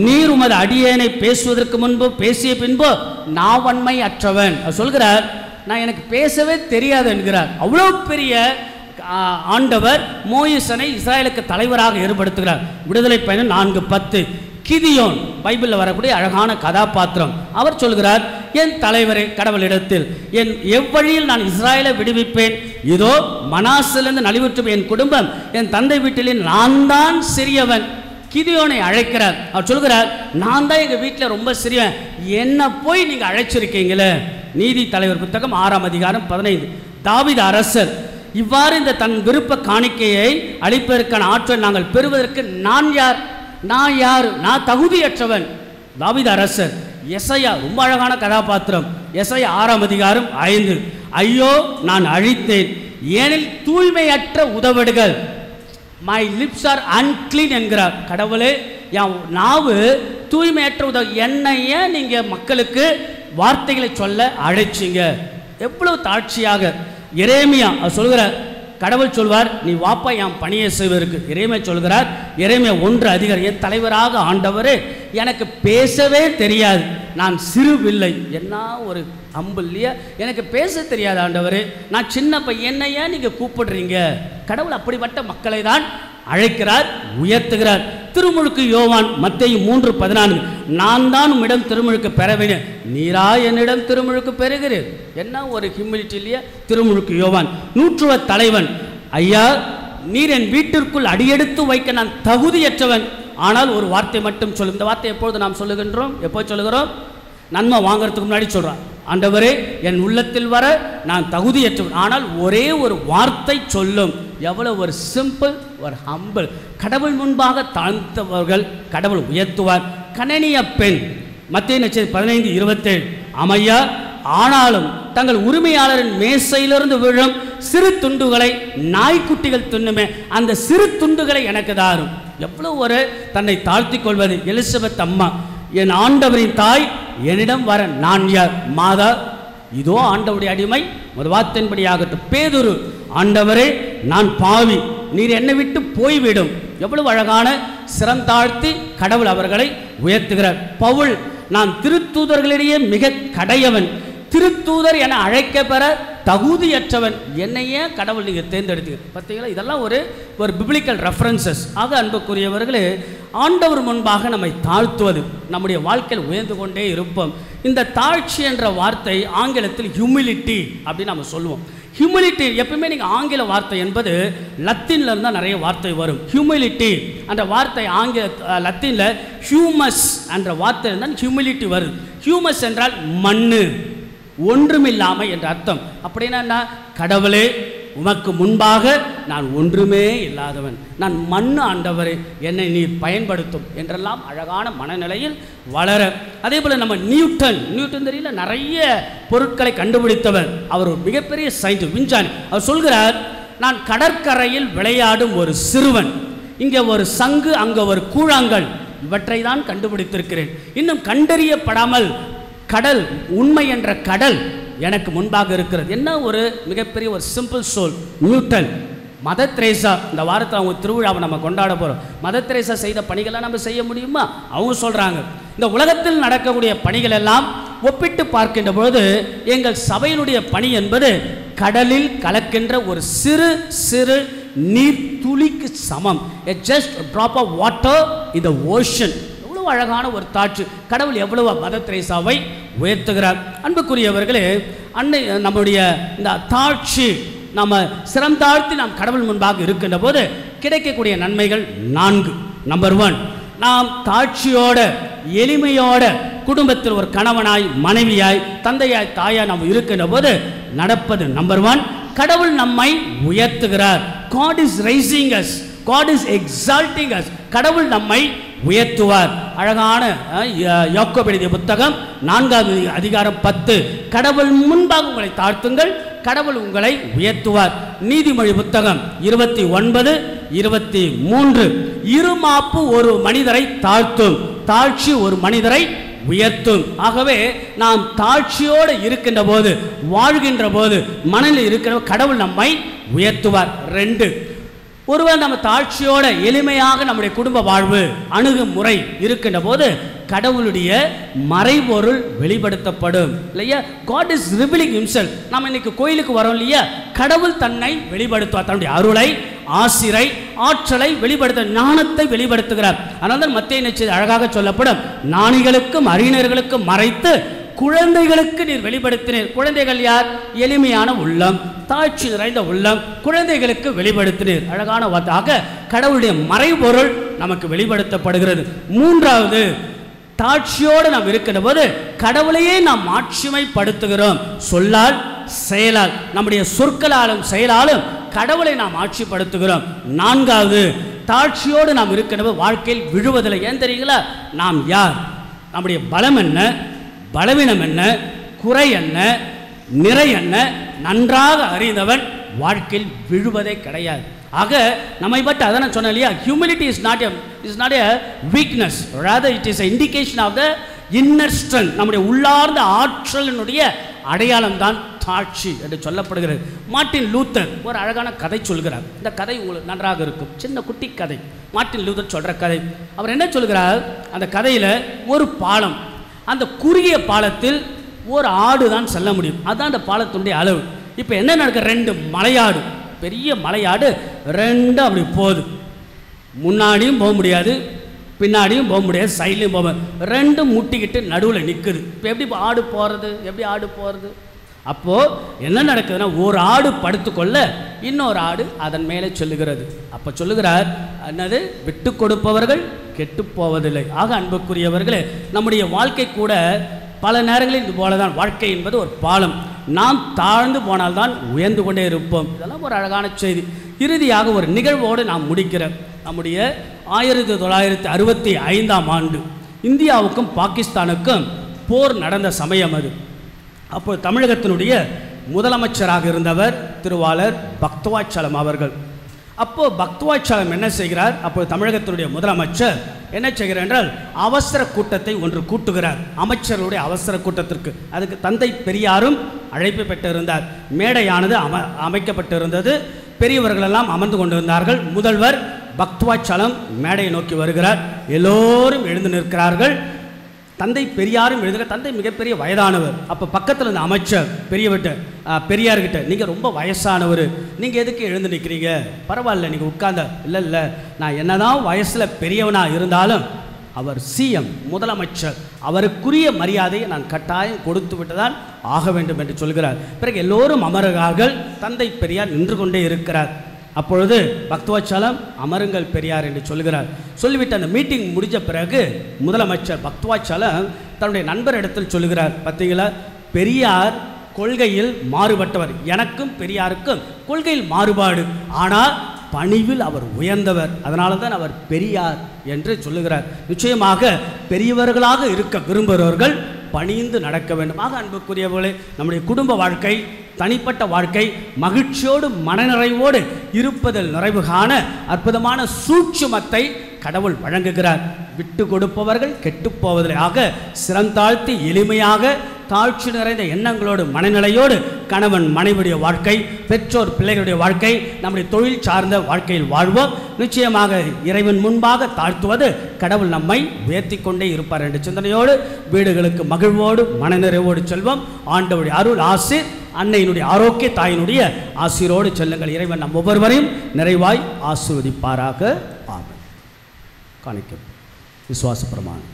நீர் உமது அடியேனை பேசுவதற்கு முன்பு பேசிய பின்பு நான் வன்மை அற்றவன். சொல்கிறார், நான் எனக்கு பேசவே தெரியாது என்கிறார். அவ்வளோ பெரிய ஆண்டவர் மோயிசனை இஸ்ராயலுக்கு தலைவராக ஏற்படுத்துகிறார். விடுதலை பயணம் 4:10. கிதியோன், பைபிளில் வரக்கூடிய அழகான கதாபாத்திரம், அவர் சொல்கிறார், என் தலைவரே கடவுளிடத்தில் என் எவ்வழியில் நான் இஸ்ராயலை விடுவிப்பேன். இதோ மனாசிலிருந்து நலிவுற்று என் குடும்பம், என் தந்தை வீட்டிலே நான் தான் சிறியவன். கிதியோனை அழைக்கிறார். அவர் சொல்கிறார், நான் தான் எங்கள் வீட்டில் ரொம்ப சிறியவன், என்ன போய் நீங்கள் அழைச்சிருக்கீங்களே. நீதி தலைவர் புத்தகம் 6ஆம் அதிகாரம் 15. தாவீது அரசர், இவ்வாறு இந்த தன் விருப்ப காணிக்கையை அளிப்பதற்கான ஆற்றல் நாங்கள் பெறுவதற்கு நான் யார், நான் தகுதியற்றவன். தாவீது அரசர். எசையா, ரொம்ப அழகான கதாபாத்திரம். எசையா 6ஆம் அதிகாரம் 5. ஐயோ நான் அழித்தேன், ஏனில் தூய்மையற்ற உதவிடுகள், மை லிப்ஸ் ஆர் அன்கிளீன் என்கிறார். கடவுளே, என் நாவு தூய்மையற்ற உதவி, என்னைய நீங்கள் மக்களுக்கு வார்த்தைகளை சொல்ல அழைச்சிங்க. எவ்வளவு தாட்சியாக. எரேமியா சொல்கிறார், கடவுள் சொல்வார், நீ வாப்பா என் பணியை செய்வதற்கு. எரேமியா சொல்கிறார், எரேமியா 1 என் தலைவராக ஆண்டவரே, எனக்கு பேசவே தெரியாது, நான் சிறு பிள்ளை. என்ன ஒரு அம்பு இல்லையா, எனக்கு பேச தெரியாது ஆண்டவரே, நான் சின்ன பையன், என்னையா நீங்கள் கூப்பிடுறீங்க. கடவுள் அப்படிப்பட்ட மக்களை தான் அழைக்கிறார், உயர்த்துகிறார். திருமுழுக்கு யோவான், மத்தேயு 3:14, நான் தான் உம்மிடம் திருமுழுக்கு பெற வேண்டும், நீரா என்னிடம் திருமுழுக்கு பெறுகிறேன். என்ன ஒரு ஹியூமிலிட்டி இல்லையா. திருமுழுக்கு யோவான். நூற்றுவ தலைவன், ஐயா நீர் என் வீட்டிற்குள் அடியெடுத்து வைக்க நான் தகுதியற்றவன், ஆனால் ஒரு வார்த்தை மட்டும் சொல்லும். இந்த வார்த்தை எப்பொழுது நாம் சொல்லுகின்றோம், எப்போ சொல்லுகிறோம்? நன்மை வாங்குறதுக்கு முன்னாடி சொல்கிறான். ஆண்டவரே என் உள்ளத்தில் வர நான் தகுதியற்றவன், ஆனால் ஒரே ஒரு வார்த்தை சொல்லும். எவ்வளவு ஒரு சிம்பிள், ஒரு ஹம்பிள். கடவுள் முன்பாக தாழ்ந்தவர்கள் கடவுள் உயர்த்துவார். கனனிய பெண், மத்தேயு நற்செய்தி 15:27, அமையா ஆனாலும் தங்கள் உரிமையாளரின் மேசையிலிருந்து விழும் சிறு துண்டுகளை நாய்க்குட்டிகள் தின்னுமே, அந்த சிறு துண்டுகளை எனக்கு தாரும். எவ்வளவு ஒரு தன்னை தாழ்த்தி கொள்வது. எலிசபெத் அம்மா, என் ஆண்டவரின் தாய் என்னிடம் வர நான் யார்? மாதா, இதோ ஆண்டவருடைய அடிமை, ஒரு வார்த்தையின்படியாகட்டும். பேதுரு, ஆண்டவரே நான் பாவி, நீர் என்னை விட்டு போய்விடும். எவ்வளவு அழகான சிரம் தாழ்த்தி கடவுள் அவர்களை உயர்த்துகிறார். பவுல், நான் திருத்தூதர்களிடையே மிக கடையவன், திருத்தூதர் என அழைக்க பெற தகுதியற்றவன், என்னையே கடவுள் நீங்கள் தேர்ந்தெடுத்து. பார்த்தீங்களா, இதெல்லாம் ஒரு பிப்ளிக்கல் ரெஃபரன்சஸ். ஆக அன்புக்குரியவர்களே, ஆண்டவர் முன்பாக நம்மை தாழ்த்துவது, நம்முடைய வாழ்க்கையில் உயர்ந்து கொண்டே இருப்போம். இந்த தாழ்ச்சி என்ற வார்த்தை ஆங்கிலத்தில் ஹியூமிலிட்டி அப்படின்னு நம்ம சொல்லுவோம். ஹியூமிலிட்டி எப்பவுமே நீங்கள் ஆங்கில வார்த்தை என்பது லத்தீன்ல இருந்தால் நிறைய வார்த்தை வரும். ஹியூமிலிட்டி என்ற வார்த்தை ஆங்கில லத்தீனில் ஹியூமஸ் என்ற வார்த்தை இருந்தால் ஹியூமிலிட்டி வருது. ஹியூமஸ் என்றால் மண்ணு, ஒன்றுமில்லாமை என்ற அர்த்தம். அப்படின்னா கடவுளே உமக்கு முன்பாக நான் ஒன்றுமே இல்லாதவன், நான் மண்ணு ஆண்டவரே, என்னை நீர் பயன்படுத்தும் என்றெல்லாம் அழகான மனநிலையில் வளர. அதே போல் நம்ம நியூட்டன் தெரியல, நிறைய பொருட்களை கண்டுபிடித்தவர். அவர் ஒரு மிகப்பெரிய சயின்டிஸ்ட், விஞ்ஞானி. அவர் சொல்கிறார், நான் கடற்கரையில் விளையாடும் ஒரு சிறுவன், இங்கே ஒரு சங்கு, அங்கே ஒரு கூழாங்கல், இவற்றை தான் கண்டுபிடித்திருக்கிறேன். இன்னும் கண்டறியப்படாமல் கடல், உண்மை என்ற கடல் எனக்கு முன்பாக இருக்கிறது. என்ன ஒரு மிகப்பெரிய ஒரு simple soul Newton. Mother Teresa, இந்த வாரத்தில் அவங்க திருவிழாவை நம்ம கொண்டாட போகிறோம். மதர் தெரேசா செய்த பணிகளை நம்ம செய்ய முடியுமா? அவங்க சொல்கிறாங்க, இந்த உலகத்தில் நடக்கக்கூடிய பணிகள் எல்லாம் ஒப்பிட்டு பார்க்கின்ற பொழுது எங்கள் சபையினுடைய பணி என்பது கடலில் கலக்கின்ற ஒரு சிறு சிறு நீர் துளிக்கு சமம். a just drop of water in the ocean. எவ்வளவு அழகான ஒரு தாட்சி. கடவுள் எவ்வளவு மதர் தெரேசாவை உயர்த்துகிறார். அன்புக்குரியவர்களே, அன்னை நம்முடைய இந்த தாட்சி, நம்ம சிரம் தாழ்த்தி நாம் கடவுள் முன்பாக இருக்கின்ற போது கிடைக்கக்கூடிய நன்மைகள் 4. நம்பர் 1, நாம் தாட்சியோட எளிமையோட குடும்பத்தில் ஒரு கணவனாய், மனைவியாய், தந்தையாய், தாயாய் நாம் இருக்கின்ற போது நடப்பது நம்பர் 1, கடவுள் நம்மை உயர்த்துகிறார். God is raising us, God is exalting us. கடவுள் நம்மை உயர்த்துவார். அழகான யாக்கோபு எழுதிய புத்தகம் 4வது அதிகாரம் 10, கடவுள் முன்பாக உங்களை தாழ்த்துங்கள், கடவுள் உங்களை உயர்த்துவார். நீதிமொழி புத்தகம் 29:23, இருமாப்பு ஒரு மனிதரை தாழ்த்தும், தாழ்ச்சி ஒரு மனிதரை உயர்த்தும். ஆகவே நாம் தாழ்ச்சியோடு இருக்கின்ற போது, வாழ்கின்ற போது, மனதில் இருக்கிற கடவுள் நம்மை உயர்த்துவார். 2, ஒருவர் நம்ம தாழ்ச்சியோட எளிமையாக நம்முடைய குடும்ப வாழ்வு அணுகுமுறை இருக்கின்ற போது கடவுளுடைய மறைபொருள் வெளிப்படுத்தப்படும் இல்லையா? God is revealing himself. நாம் இன்னைக்கு கோயிலுக்கு வரோம் இல்லையா? கடவுள் தன்னை வெளிப்படுத்துவார், தன்னுடைய அருளை, ஆசிரை, ஆற்றலை வெளிப்படுத்த, ஞானத்தை வெளிப்படுத்துகிறார். அதனால தான் மத்தேயு நற்செய்தி அழகாக சொல்லப்படும், ஞானிகளுக்கும் அறிஞர்களுக்கும் மறைத்து குழந்தைகளுக்கு நீர் வெளிப்படுத்தினீர். குழந்தைகள் யார்? எளிமையான உள்ளம், தாழ்ச்சி நிறைந்த உள்ளம், குழந்தைகளுக்கு வெளிப்படுத்தினீர். அழகான வார்த்தையாக கடவுளுடைய மறைபொருள் நமக்கு வெளிப்படுத்தப்படுகிறது. 3வது, தாட்சியோடு நாம் இருக்கின்ற போது கடவுளையே நாம் ஆட்சிமைப்படுத்துகிறோம். சொல்லால், செயலால், நம்முடைய சொற்களாலும் செயலாலும் கடவுளை நாம் ஆட்சிப்படுத்துகிறோம். 4வது, தாட்சியோடு நாம் இருக்கின்ற போது வாழ்க்கையில் விழுவதில்லை. ஏன் தெரியுங்களா? நாம் யார், நம்முடைய பலம் என்ன, பலவீனம் என்ன, குறை என்ன, நிறை என்ன நன்றாக அறிந்தவன் வாழ்க்கையில் விழுவதே கிடையாது. ஆக நம்மை பற்றி அதை நான் சொன்னேன் இல்லையா? Humility is not a weakness, rather it is an indication of the inner strength. நம்முடைய உள்ளார்ந்த ஆற்றலினுடைய அடையாளம் தான் தாட்சி என்று சொல்லப்படுகிறது. மார்ட்டின் லூத்தர் ஒரு அழகான கதை சொல்கிறார். இந்த கதை உங்களுக்கு நன்றாக இருக்கும். சின்ன குட்டி கதை, மார்ட்டின் லூத்தர் சொல்கிற கதை. அவர் என்ன சொல்கிறார்? அந்த கதையில் ஒரு பாலம், அந்த குறுகிய பாலத்தில் ஒரு ஆடு தான் செல்ல முடியும், அதுதான் அந்த பாலத்தினுடைய அளவு. இப்போ என்ன நடக்க, 2 மலையாடு, பெரிய மலையாடு 2 அப்படி போகுது. முன்னாடியும் போக முடியாது, பின்னாடியும் போக முடியாது, சைட்லையும் போக முடியாது, 2 முட்டிக்கிட்டு நடுவில் நிற்குது. இப்போ எப்படி ஆடு போகிறது? எப்படி ஆடு போகிறது? அப்போது என்ன நடக்குதுன்னா, ஒரு ஆடு படுத்துக்கொள்ள இன்னொரு ஆடு அதன் மேலே சொல்லுகிறது. அப்போ சொல்லுகிறார், என்னது, விட்டு கொடுப்பவர்கள் கெட்டு போவதில்லை. ஆக அன்புக்குரியவர்களே, நம்முடைய வாழ்க்கை கூட பல நேரங்களில் இது போல தான் வாழ்க்கை என்பது ஒரு பாலம். நாம் தாழ்ந்து போனால்தான் உயர்ந்து கொண்டே இருப்போம். இதெல்லாம் ஒரு அழகான செய்தி. இறுதியாக ஒரு நிகழ்வோடு நாம் முடிக்கிற நம்முடைய 1965ஆம் ஆண்டு இந்தியாவுக்கும் பாகிஸ்தானுக்கும் போர் நடந்த சமயம் அது. அப்போது தமிழகத்தினுடைய முதலமைச்சராக இருந்தவர் திருவாளர் பக்தவாச்சலம் அவர்கள். அப்போது பக்தவாச்சலம் என்ன செய்கிறார்? அப்போது தமிழகத்தினுடைய முதலமைச்சர் என்ன செய்கிறார் என்றால் அவசர கூட்டத்தை ஒன்று கூட்டுகிறார். அமைச்சர்களுடைய அவசர கூட்டத்திற்கு அதுக்கு தந்தை பெரியாரும் அழைப்பு பெற்றிருந்தார். மேடையானது அமைக்கப்பட்டிருந்தது. பெரியவர்களெல்லாம் அமர்ந்து கொண்டிருந்தார்கள். முதல்வர் பக்தவாச்சலம் மேடையை நோக்கி வருகிறார். எல்லோரும் எழுந்து நிற்கிறார்கள். தந்தை பெரியாரும் எழுதுகிற தந்தை மிகப்பெரிய வயதானவர். அப்போ பக்கத்தில் இருந்த அமைச்சர் பெரியார்கிட்ட நீங்கள் ரொம்ப வயசானவர், நீங்கள் எதுக்கு எழுந்து நிற்கிறீங்க? பரவாயில்ல, நீங்கள் உட்கார்ந்த. இல்லை நான் என்னதான் வயசில் பெரியவனாக இருந்தாலும் அவர் சிஎம் முதலமைச்சர், அவருக்குரிய மரியாதையை நான் கட்டாயம் கொடுத்து விட்டுதான் ஆக வேண்டும் என்று சொல்கிறார். பிறகு எல்லோரும் அமருகிறார்கள். தந்தை பெரியார் நின்று கொண்டே இருக்கிறார். அப்பொழுது பக்தவாச்சலம் அமருங்கள் பெரியார் என்று சொல்கிறார். சொல்லிவிட்டு அந்த மீட்டிங் முடிஞ்ச பிறகு முதலமைச்சர் பக்தவாச்சலம் தன்னுடைய நண்பரிடத்தில் சொல்லுகிறார், பார்த்தீங்களா, பெரியார் கொள்கையில் மாறுபட்டவர், எனக்கும் பெரியாருக்கும் கொள்கையில் மாறுபாடு, ஆனால் பணிவில் அவர் உயர்ந்தவர், அதனால தான் அவர் பெரியார் என்று சொல்லுகிறார். நிச்சயமாக பெரியவர்களாக இருக்க விரும்புகிறவர்கள் பணிந்து நடக்க வேண்டும். ஆக அன்புக்குரியவர்களே, நம்முடைய குடும்ப வாழ்க்கை, தனிப்பட்ட வாழ்க்கை மகிழ்ச்சியோடு மனநிறைவோடு இருப்பதில் நிறைவு காண அற்புதமான சூட்சுமத்தை கடவுள் வழங்குகிறார். விட்டு கொடுப்பவர்கள் கெட்டு போவதில்லை. ஆக சிறந்தாழ்த்தி எளிமையாக தாழ்ச்சி நிறைந்த எண்ணங்களோடு மனநிலையோடு கணவன் மனைவியுடைய வாழ்க்கை, பெற்றோர் பிள்ளைகளுடைய வாழ்க்கை, நம்முடைய தொழில் சார்ந்த வாழ்க்கையில் வாழ்வோம். நிச்சயமாக இறைவன் முன்பாக தாழ்த்துவது கடவுள் நம்மை உயர்த்தி கொண்டே இருப்பார் என்ற சிந்தனையோடு வீடுகளுக்கு மகிழ்வோடு மனநிறைவோடு செல்வோம். ஆண்டவருடைய அருள் ஆசீர், அன்னையினுடைய ஆரோக்கிய தாயினுடைய ஆசீரோடு செல்லுங்கள். இறைவன் நம் ஒவ்வொருவரையும் நிறைவாய் ஆசீர்வதிப்பாராக. ஆமென். காணிக்கை விசுவாச பிரமாணம்.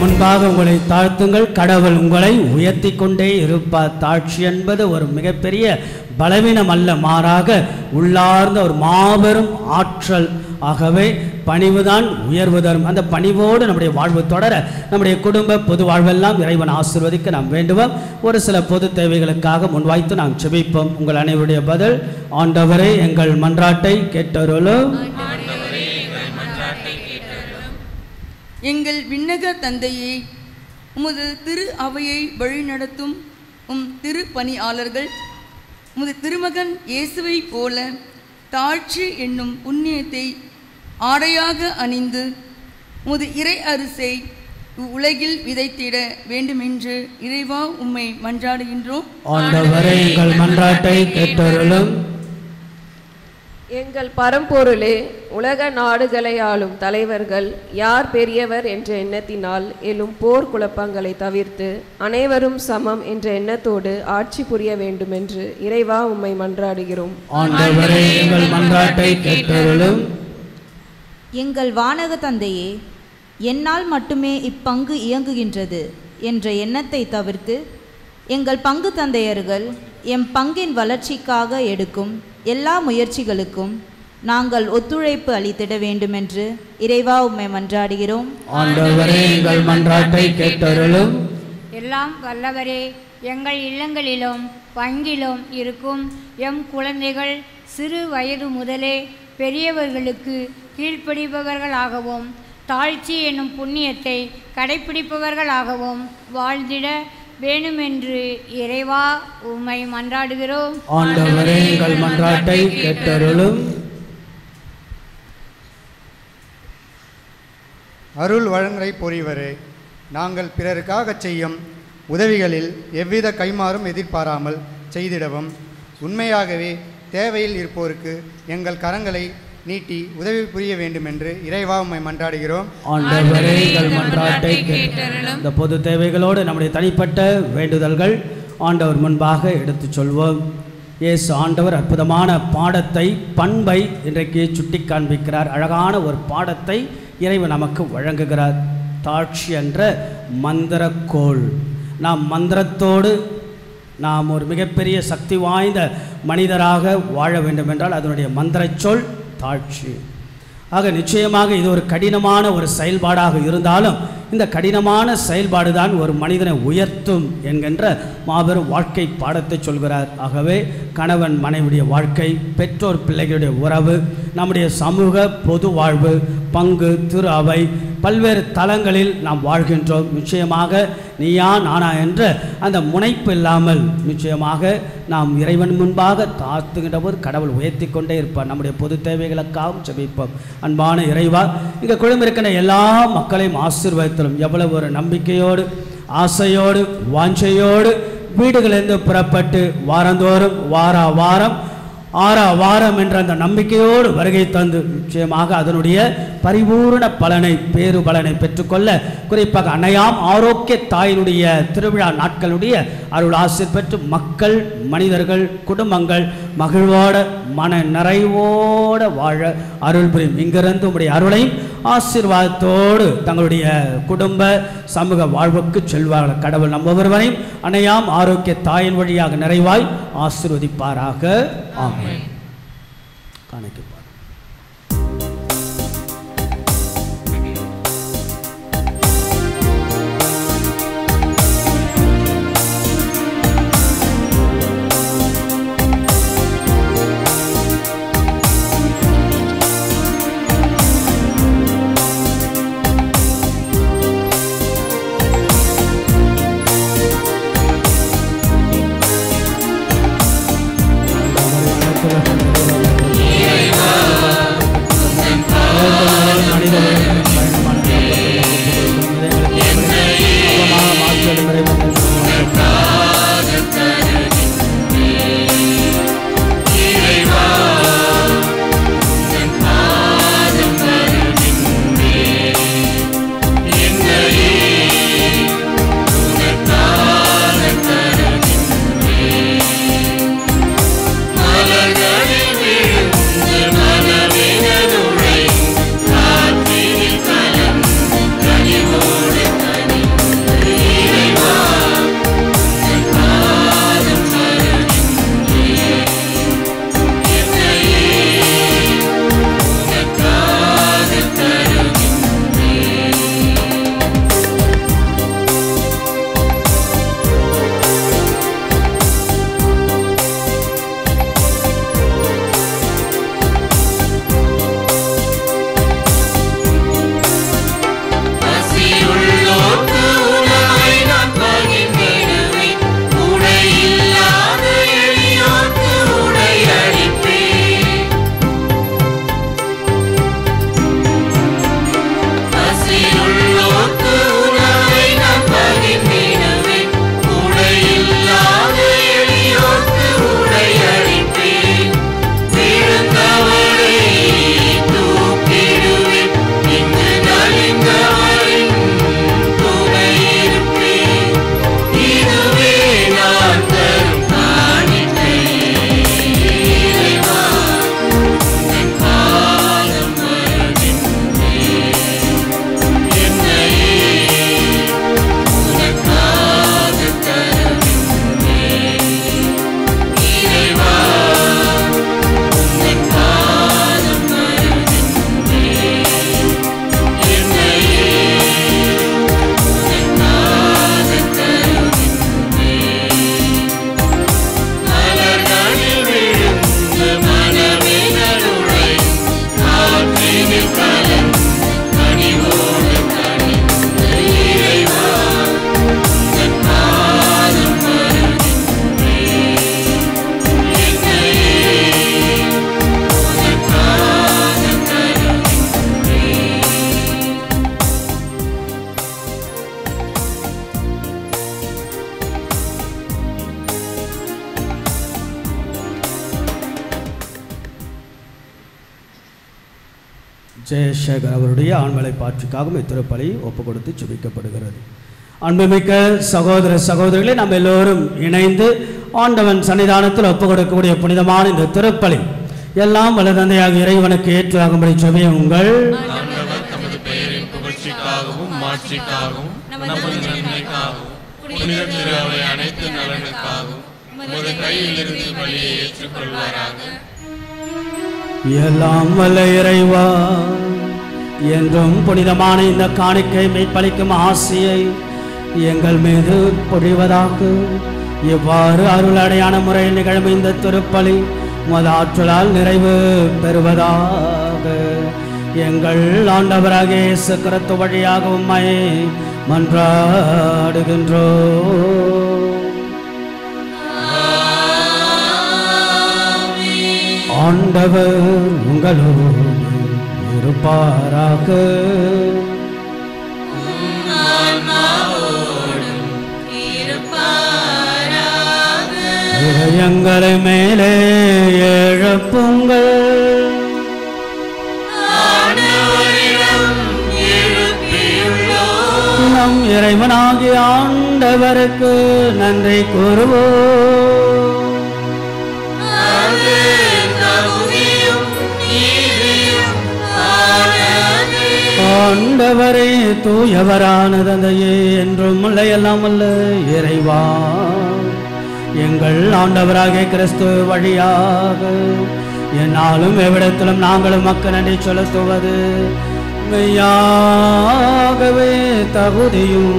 முன்பாக உங்களை தாழ்த்துங்கள், கடவுள் உங்களை உயர்த்தி கொண்டே இருப்பார். தாழ்ச்சி என்பது ஒரு மிகப்பெரிய பலவீனம் அல்ல, மாறாக உள்ளார்ந்த ஒரு மாபெரும் ஆற்றல். ஆகவே பணிவுதான் உயர்வு தரும். அந்த பணிவோடு நம்முடைய வாழ்வு தொடர நம்முடைய குடும்ப பொது வாழ்வெல்லாம் இறைவன் ஆசீர்வதிக்க நாம் வேண்டுவோம். ஒரு சில பொது தேவைகளுக்காக முன்வைத்து நாம் செபிப்போம். உங்கள் அனைவருடைய பதில்: ஆண்டவரே எங்கள் மன்றாட்டை கேட்டருளும். எங்கள் விண்ணக தந்தையே, உமது திரு அவையை வழிநடத்தும் திரு பணியாளர்கள் உமது திருமகன் இயேசுவை போல தாழ்ச்சி என்னும் புண்ணியத்தை ஆடையாக அணிந்து உமது இறை அரிசை உலகில் விதைத்திட வேண்டுமென்று இறைவா உம்மை மன்றாடுகின்றோம். ஆண்டவரே எங்கள் மன்றாட்டை கேட்டருளும். எங்கள் பரம்பொருளே, உலக நாடுகளை ஆளும் தலைவர்கள் யார் பெரியவர் என்ற எண்ணத்தினால் எழும் போர் குழப்பங்களை தவிர்த்து அனைவரும் சமம் என்ற எண்ணத்தோடு ஆட்சி புரிய வேண்டுமென்று இறைவா உம்மை மன்றாடுகிறோம். ஆண்டவரே எங்கள் மன்றாட்டை கேட்டருளும். எங்கள் வானக தந்தையே, என்னால் மட்டுமே இப்பங்கு இயங்குகின்றது என்ற எண்ணத்தை தவிர்த்து எங்கள் பங்கு தந்தையர்கள் எம் பங்கின் வளர்ச்சிக்காக எடுக்கும் எல்லா முயற்சிகளுக்கும் நாங்கள் ஒத்துழைப்பு அளித்திட வேண்டுமென்று இறைவா உம்மை மன்றாடுகிறோம். ஆண்டவரே எங்கள் மன்றாட்டை கேட்டருளும். எல்லாம் வல்லவரே, எங்கள் இல்லங்களிலும் பங்கிலும் இருக்கும் எம் குழந்தைகள் சிறு வயது முதலே பெரியவர்களுக்கு கீழ்ப்படிப்பவர்களாகவும் தாழ்ச்சி என்னும் புண்ணியத்தை கடைப்பிடிப்பவர்களாகவும் வாழ்ந்திட வேணுமென்று இறைவா உம்மை மன்றாடுகிறோம். ஆண்டவரே எங்கள் மன்றாட்டை கேட்டருளும். அருள் வழங்கை பொறிவரே, நாங்கள் பிறருக்காக செய்யும் உதவிகளில் எவ்வித கைமாறும் எதிர்பாராமல் செய்திடவும் உண்மையாகவே தேவையில் இருப்போருக்கு எங்கள் கரங்களை நீட்டி உதவி புரிய வேண்டும் என்று இறைவா உம்மை மன்றாடுகிறோம். ஆண்டவரே எங்கள் மன்றாட்டை கேட்டருளும். இந்த பொது தேவைகளோடு நம்முடைய தனிப்பட்ட வேண்டுதல்கள் ஆண்டவர் முன்பாக எடுத்துச் சொல்வோம். இயேசு ஆண்டவர் அற்புதமான பாடத்தை, பண்பை இன்றைக்கு சுட்டி காண்பிக்கிறார். அழகான ஒரு பாடத்தை இறைவன் நமக்கு வழங்குகிறார். தாழ்ச்சி என்ற மந்திரக்கோள். நாம் மந்திரத்தோடு நாம் ஒரு மிகப்பெரிய சக்தி வாய்ந்த மனிதராக வாழ வேண்டும் என்றால் அதனுடைய மந்திரச் சொல் தாழ்ச்சி. ஆக நிச்சயமாக இது ஒரு கடினமான ஒரு செயல்பாடாக இருந்தாலும் இந்த கடினமான செயல்பாடு தான் ஒரு மனிதனை உயர்த்தும் என்கின்ற மாபெரும் வாழ்க்கை பாடத்தை சொல்கிறார். ஆகவே கணவன் மனைவியுடைய வாழ்க்கை, பெற்றோர் பிள்ளைகளுடைய உறவு, நம்முடைய சமூக பொது வாழ்வு, பங்கு, திரு அவை, பல்வேறு தளங்களில் நாம் வாழ்கின்றோம். நிச்சயமாக நீயா நானா என்ற அந்த முனைப்பு இல்லாமல் நிச்சயமாக நாம் இறைவன் முன்பாக தாழ்த்துகின்ற போது கடவுள் உயர்த்தி கொண்டே இருப்பார். நம்முடைய பொது தேவைகளுக்காகவும் ஜெபிப்போம். அன்பான இறைவா, இங்கே குழுமிருக்கிற எல்லா மக்களையும் ஆசீர்வதித்தலும். எவ்வளவு ஒரு நம்பிக்கையோடு, ஆசையோடு, வாஞ்சையோடு வீடுகளிலிருந்து புறப்பட்டு வாரந்தோறும் வாரம் வாரம் என்ற அந்த நம்பிக்கையோடு வருகை தந்து நிச்சயமாக அதனுடைய பரிபூர்ண பலனை, பேரு பலனை பெற்றுக்கொள்ள, குறிப்பாக அன்னையாம் ஆரோக்கிய தாயினுடைய திருவிழா நாட்களுடைய அருள் ஆசீர் பெற்று மக்கள், மனிதர்கள், குடும்பங்கள் மகிழ்வோட மன நிறைவோட வாழ அருள் புரியும். இங்கிருந்து உடைய அருளையும் ஆசீர்வாதத்தோடு தங்களுடைய குடும்ப சமூக வாழ்வுக்கு செல்வார்கள். கடவுள் நம் ஒவ்வொருவரையும் அன்னையாம் ஆரோக்கிய தாயின் வழியாக நிறைவாய் ஆசீர்வதிப்பாராக. ஆமென். காணிக்கை இறைவா ஜெயசேகர் அவருடைய ஆண்மலை பாற்றுக்காகவும் இத்திருப்பலி ஒப்பு கொடுத்து சுபிக்கப்படுகிறது. அன்புமிக்க சகோதர சகோதரிகளை நாம் எல்லோரும் இணைந்து ஆண்டவன் சன்னிதானத்தில் ஒப்பு கொடுக்கக்கூடிய புனிதமான இந்த திருப்பலி எல்லாம் வல்ல தந்தையாக இறைவனுக்கு ஏற்றாகும்படி சுபியுங்கள். எல்லாம் வல்ல இறைவா, என்றும் புனிதமான இந்த காணிக்கை மெய்ப்பளிக்கும் ஆசையை எங்கள் மீது பொழிவதாக. இவ்வாறு அருள் அடையான முறையில் நிகழும் இந்த திருப்பலி உமது ஆற்றலால் நிறைவு பெறுவதாக. எங்கள் ஆண்டவராகிய இயேசு கிறிஸ்து வழியாக உம்மை மன்றாடுகின்றோம். ஆண்டவர் உங்களோடு இருப்பாராக. இதயங்களை மேலே எழுப்புங்கள். நம் இறைவனாகிய ஆண்டவருக்கு நன்றி கூறுவோம். ஆண்டவரே, தூயவரான தந்தையே, என்றும் எல்லாம் அல்ல இறைவா, எங்கள் ஆண்டவராகிய கிறிஸ்து வழியாக என்னாலும் எவ்விடத்திலும் நாங்களும் மக்கள் நன்றி செலுத்துவது மெய்யாகவே தகுதியும்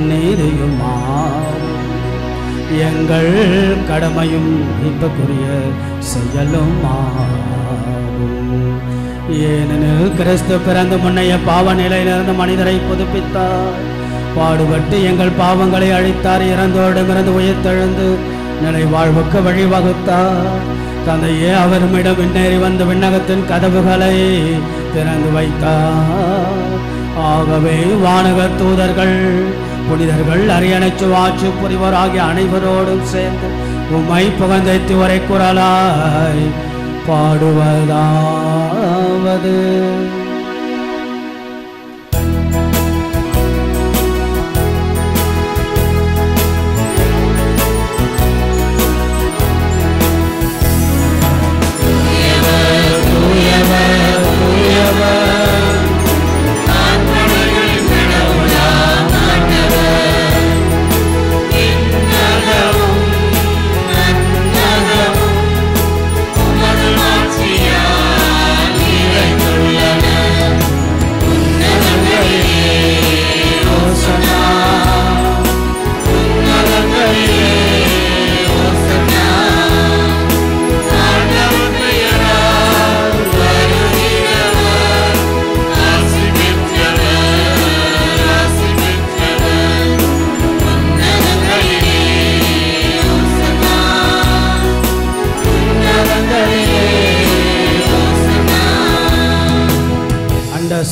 நீதியுமாகும். எங்கள் கடமையும் இப்பக்குரிய செயலும் ஆகும். ஏனெனில் கிறிஸ்து பிறந்து முன்னைய பாவ நிலையிலிருந்து மனிதரை புதுப்பித்தார். பாடுபட்டு எங்கள் பாவங்களை அழித்தார். இறந்தோரிடமிருந்து உயிர்த்தெழுந்து நிலை வாழ்வுக்கு வழிவகுத்தார். தந்தையே, அவருமிடம் விண்ணேறி வந்து விண்ணகத்தின் கதவுகளை திறந்து வைத்தார். ஆகவே வானக தூதர்கள், புனிதர்கள், அரியணைச்சு வாட்சி புரிவோர் ஆகிய அனைவரோடும் சேர்ந்து உம்மை புகழ்ந்தேத்தி உரை குரலாய் பாடுவதாவது.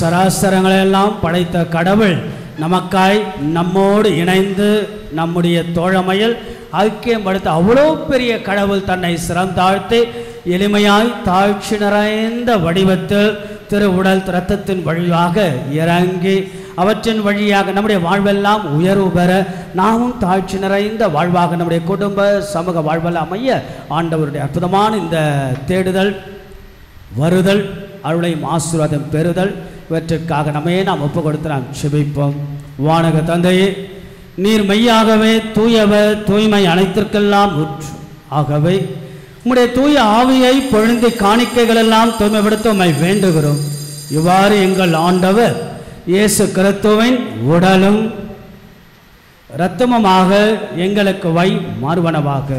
சராசரங்களெல்லாம் படைத்த கடவுள் நமக்காய் நம்மோடு இணைந்து நம்முடைய தோழமையில் ஐக்கியம் படுத்த அவ்வளோ பெரிய கடவுள் தன்னை சிறந்தாழ்த்தி எளிமையாய் தாழ்ச்சி நிறைந்த வடிவத்தில் திரு உடல் இரத்தத்தின் வழியாக இறங்கி அவற்றின் வழியாக நம்முடைய வாழ்வெல்லாம் உயர்வு பெற நாமும் தாழ்ச்சி நிறைந்த வாழ்வாக நம்முடைய குடும்ப சமூக வாழ்வெல்லாம் அமைய ஆண்டவருடைய அற்புதமான இந்த தேடுதல், வருதல், அருளையும் ஆசீர்வாதம் பெறுதல், இவற்றிற்காக நாம் ஒப்பு கொடுத்து நாம் செபிப்போம். வானக தந்தையே, நீர் மெய்யாகவே தூயவர், தூய்மை அனைத்திற்கெல்லாம் ஊற்று. ஆகவே உம்முடைய தூய ஆவியை பொழிந்து காணிக்கைகள் எல்லாம் தூய்மைப்படுத்த உம்மை வேண்டுகிறோம். இவ்வாறு எங்கள் ஆண்டவர் இயேசு கிறிஸ்துவின் உடலும் இரத்தமுமாக எங்களுக்கு வை மாறுவனவாக.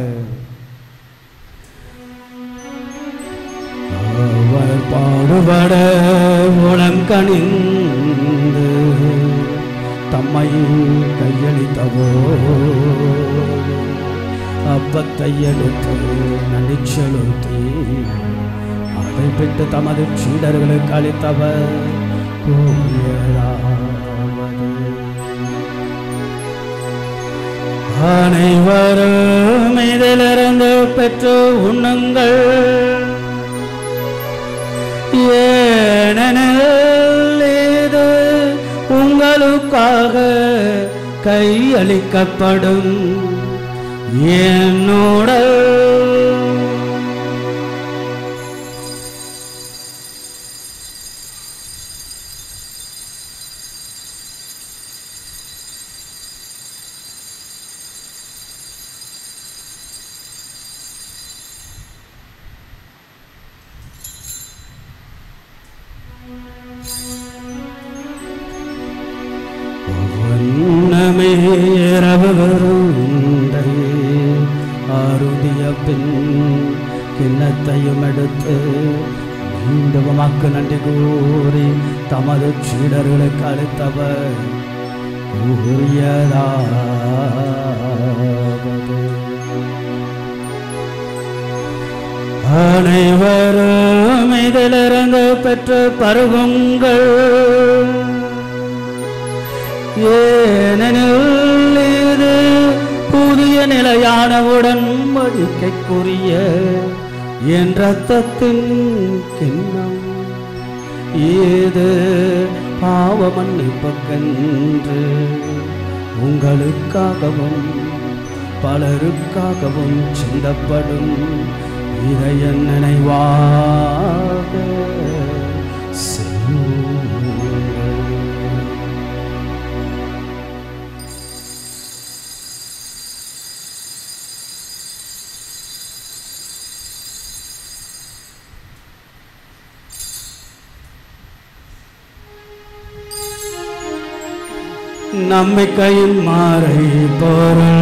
அவர் பாடுபட உளங்கணிந்து தம்மை கையளித்தவோ அப்பத்தை எடுத்து நன்றி செலுத்தி அதை பெற்று தமது சீடர்களுக்கு அளித்தவர் கூறியதாவது: அனைவரும் இதிலிருந்து பெற்று உண்ணுங்கள், ஏனெனில் எனக்காக கையளிக்கப்படும் என்னோட அருதிய பின் கிண்ணத்தையும் எடுத்து மீண்டும் உமக்கு நன்றி கூறி தமது சீடர்களுக்கு அளித்தவர் கூறியதாவது, அனைவரும் இதிலிருந்து பெற்று பருகுங்கள், ஏனெனில் இது புதிய நிலையான உடன்படிக்கைக்குரிய என் இரத்தத்தின் கிண்ணம். இது பாவ மன்னிப்புக்கென்று உங்களுக்காகவும் பலருக்காகவும் சிந்தப்படும். இதை என் நினைவாக நம்பிக்கையின் மாறை பொருள்.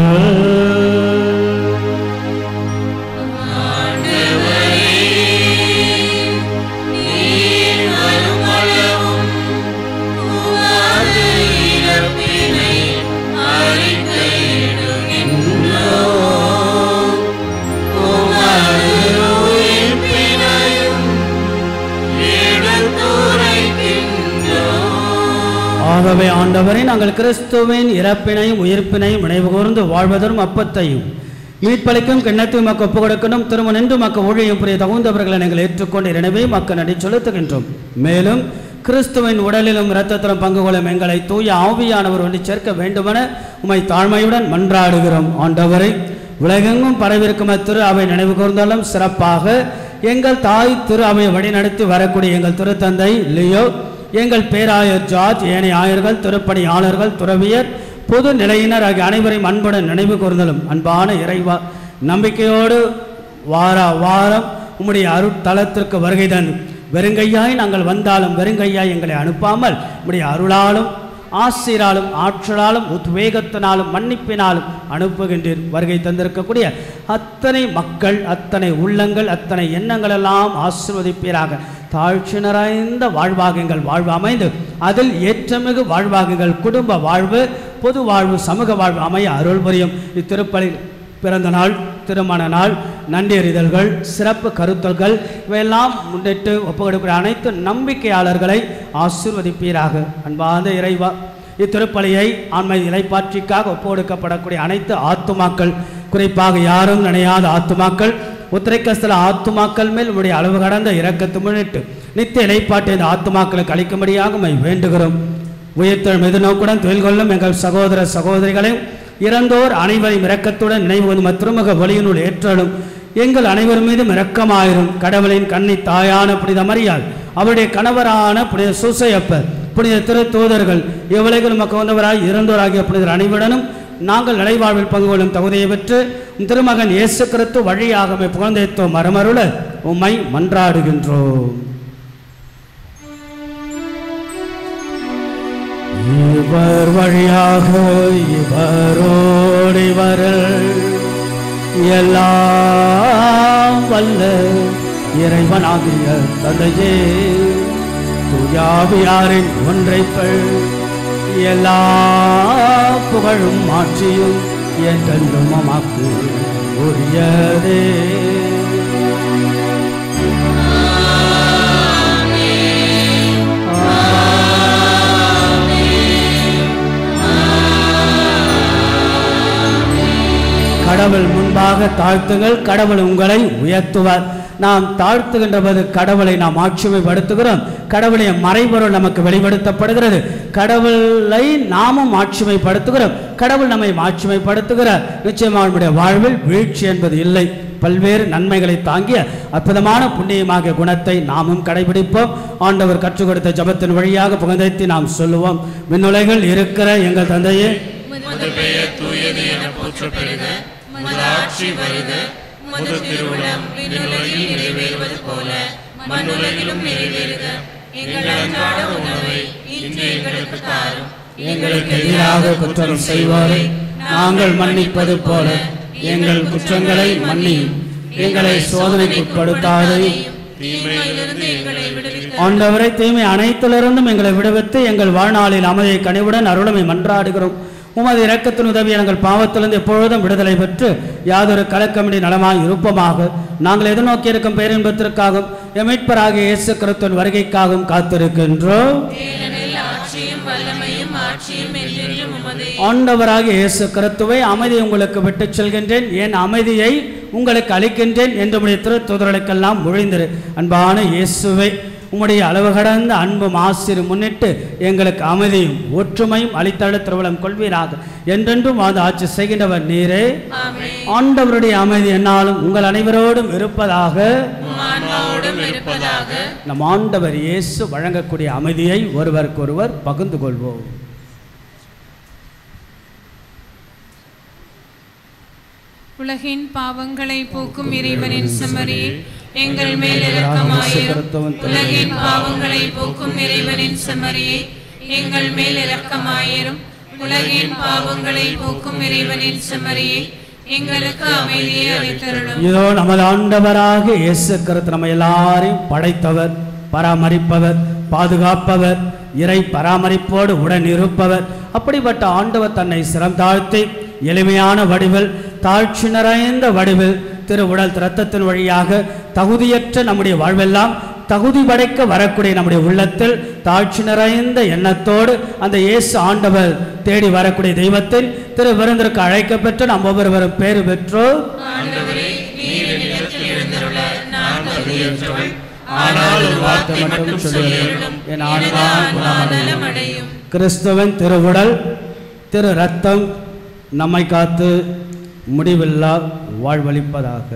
ஆகவே ஆண்டவரே, நாங்கள் கிறிஸ்துவின் இறப்பினையும் உயிர்ப்பினையும் நினைவு கூர்ந்து வாழ்வதரும் அப்பத்தையும் மீட்பளிக்கும் கிண்ணத்தையும் மக்க ஒப்பு கொடுக்கணும். திரும்ப நின்று மக்க ஊழியம் புரிய தகுந்தவர்களை நாங்கள் ஏற்றுக்கொண்டு எனவே மக்க நடி செலுத்துகின்றோம். மேலும் கிறிஸ்துவின் உடலிலும் இரத்தத்திலும் பங்கு கொள்ளும் எங்களை தூய ஆவியானவர் ஒன்று சேர்க்க வேண்டுமென உம்மை தாழ்மையுடன் மன்றாடுகிறோம். ஆண்டவரை, உலகெங்கும் பரவிருக்கும் திரு அவை நினைவு கூர்ந்தாலும் சிறப்பாக எங்கள் தாய் திரு அவையை வழிநடத்தி வரக்கூடிய எங்கள் திருத்தந்தை லியோ, எங்கள் பேராயர் ஜார்ஜ், ஏனைய ஆயர்கள், திருப்பணியாளர்கள், துறவியர், பொது நிலையினர் ஆகிய அனைவரையும் அன்புடன் நினைவு கூர்ந்தலும். அன்பான இறைவா, நம்பிக்கையோடு வாரம் உம்முடைய அருட்தலத்திற்கு வருகை தந்து வெறுங்கையாய் நாங்கள் வந்தாலும் வெறுங்கையாய் எங்களை அனுப்பாமல் உம்முடைய அருளாலும் ஆசிராலும் ஆற்றலாலும் உத்வேகத்தினாலும் மன்னிப்பினாலும் அனுப்புகின்றீர். வருகை தந்திருக்கக்கூடிய அத்தனை மக்கள், அத்தனை உள்ளங்கள், அத்தனை எண்ணங்கள் எல்லாம் ஆசீர்வதிப்பீராக. தாழ்ச்சி நிறைந்த வாழ்வாக எங்கள் வாழ்வு அமைந்து அதில் ஏற்றமிகு வாழ்வாக எங்கள் குடும்ப வாழ்வு, பொது வாழ்வு, சமூக வாழ்வு அமைய அருள் புரியும். இத்திருப்பலி பிறந்த நாள், திருமண நாள், நன்றியறிதல்கள், சிறப்பு கருத்தல்கள் இவையெல்லாம் முன்னிட்டு ஒப்புக்கொடுக்கிற அனைத்து நம்பிக்கையாளர்களை ஆசீர்வதிப்பீராக. அன்பார்ந்த இறைவா, இத்திருப்பலியை ஆண்மை இலைப்பாற்றிக்காக ஒப்புக்கொடுக்கப்படக்கூடிய அனைத்து ஆத்துமாக்கள், குறிப்பாக யாரும் நினையாத ஆத்துமாக்கள், உத்திரைக்கஸ்தல ஆத்துமாக்கள் மேல் உடைய அளவு கடந்த இரக்கத்தை முன்னிட்டு நித்திய இலைப்பாட்டை இந்த ஆத்துமாக்களுக்கு அளிக்கும்படியாக உம்மை வேண்டுகிறோம். உயிர்த்தெழும் எதிர்நோக்குடன் தொழில் கொள்ளும் எங்கள் சகோதர சகோதரிகளையும் இறந்தோர் அனைவரையும் இரக்கத்துடன் நினைவு திருமுக வழியினுள் ஏற்றலும். எங்கள் அனைவர் மீதும் இரக்கமாயிரும். கடவுளின் கன்னி தாயான புனித மரியாள், அவருடைய கணவரான புனித சூசையப்பர், புனித திரு தூதர்கள், எவ்வளைகள் நமக்கு வந்தவராய் இறந்தோராகிய புனிதர் அனைவருடனும் நாங்கள் நிலைவாழ்வில் பங்கு கொள்ளும் தகுதியை பெற்று திருமகன் இயேசு கிறிஸ்து வழியாக புகழ்ந்தேத்தோ மரமருள உம்மை மன்றாடுகின்றோம். இவர் வழியாக இவரோடு இவர்கள் எல்லாம் வல்ல இறைவனாகிய தந்தையே, தூயாவியாரின் ஒன்றைப்பள் எல்லா புகழும் மாற்றியும் என்றென்றும் உமக்கு உரியதே. கடவுள் முன்பாக தாழ்த்துங்கள், கடவுள் உங்களை உயர்த்துவார். நாம் தாழ்த்துகின்ற போது கடவுளை நாம் ஆட்சிமைப்படுத்துகிறோம். கடவுளுடைய மறைபொருள் நமக்கு வெளிப்படுத்தப்படுகிறது. கடவுளை நாமும் ஆட்சிமைப்படுத்துகிறோம். கடவுள் நம்மை ஆட்சிமைப்படுத்துகிறார். நிச்சயமாக நம்முடைய வாழ்வில் வீழ்ச்சி என்பது இல்லை. பல்வேறு நன்மைகளை தாங்கிய அற்புதமான புண்ணியமாக குணத்தை நாமும் கடைபிடிப்போம். ஆண்டவர் கற்றுக் கொடுத்த ஜபத்தின் வழியாக புகழ்ந்தி நாம் சொல்லுவோம். விண்ணுலகில் இருக்கிற எங்கள் தந்தையே, உமது பெயர் தூயது என போற்றப்படுக, உமது ஆட்சி வருக, உமது திருவுளம் விண்ணுலகில் நிறைவேறுவது போல மண்ணுலகிலும் நிறைவேறுக. எங்கள் அன்றாட உணவை இன்று எங்களுக்கு தாரும். எங்களுக்கு எதிராக குற்றம் செய்வோரை நாங்கள் மன்னிப்பது போல எங்கள் குற்றங்களை மன்னியும். எங்களை சோதனைக்குட்படுத்தாதையும் தீமையிலிருந்து எங்களை விடுவித்து ஆண்டவரை தீமை அனைத்திலிருந்தும் எங்களை விடுவித்து எங்கள் வாழ்நாளில் அமைதியை கனிவுடன் அருளமை மன்றாடுகிறோம். உமது இரக்கத்தின் உதவி எங்கள் பாவத்திலிருந்து எப்பொழுதும் விடுதலை பெற்று யாதொரு கலக்கமின்றி நலமாய் இருப்போமாக. நாங்கள் எதிர்நோக்கி இருக்கும் பேரின்பத்திற்காகவும் மீட்பராகிய இயேசு கிறிஸ்துவின் வருகைக்காகவும் காத்திருக்கின்றோம். ஆண்டவராகிய இயேசு கிறிஸ்துவை அமைதி உங்களுக்கு விட்டுச் செல்கின்றேன், என் அமைதியை உங்களுக்கு அளிக்கின்றேன் என்று உம்முடைய திருத்தூதர்களுக்கெல்லாம் மொழிந்திரு. அன்பான இயேசுவை, உம்முடைய அளவு கடந்த அன்பும் ஆசிர் முன்னிட்டு எங்களுக்கு அமைதியும் ஒற்றுமையும் அளித்தட திருவளம் கொள்வீராக. என்றென்றும் அது ஆட்சி செய்கின்றவர் நீரே. ஆண்டவருடைய அமைதி என்னாலும் உங்கள் அனைவரோடும் இருப்பதாக. நம் ஆண்டவர் இயேசு வழங்கக்கூடிய அமைதியை ஒருவருக்கொருவர் பகிர்ந்து கொள்வோம். உலகின் பாவங்களை போக்கும் இறைவனின் செம்மறியே, எங்கள் மேல் இரக்கமாயிரும். உலகின் பாவங்களை போக்கும் இறைவனின் செம்மறியே, எங்கள் மேல் இரக்கமாயிரும். உலகின் பாவங்களை போக்கும் இறைவனின் செம்மறியே, எங்களுக்கு அமைதியை அளித்தருளும். இதோ நமது ஆண்டவராக இயேசு கிறிஸ்து நம்ம எல்லாரையும் படைத்தவர், பராமரிப்பவர், பாதுகாப்பவர், இறை பராமரிப்போடு உடன் இருப்பவர். அப்படிப்பட்ட ஆண்டவர் தன்னை சிரம் தாழ்த்தி எளிமையான வடிவில், தாழ்ச்சி நிறைந்த வடிவில் திருவுடல் இரத்தத்தின் வழியாக தகுதியற்ற நம்முடைய வாழ்வெல்லாம் தகுதி படைக்க வரக்கூடிய நம்முடைய உள்ளத்தில் தாழ்ச்சி நிறைந்த எண்ணத்தோடு அந்த இயேசு ஆண்டவர் தேடி வரக்கூடிய தெய்வத்தில் திரு விருந்திற்கு அழைக்கப்பெற்று நாம் ஒவ்வொருவரும் பேறு பெற்றோர். கிறிஸ்துவின் திருவுடல் திரு ரத்தம் நம்மை காத்து முடிவில்லா வாழ்வளிப்பதாக.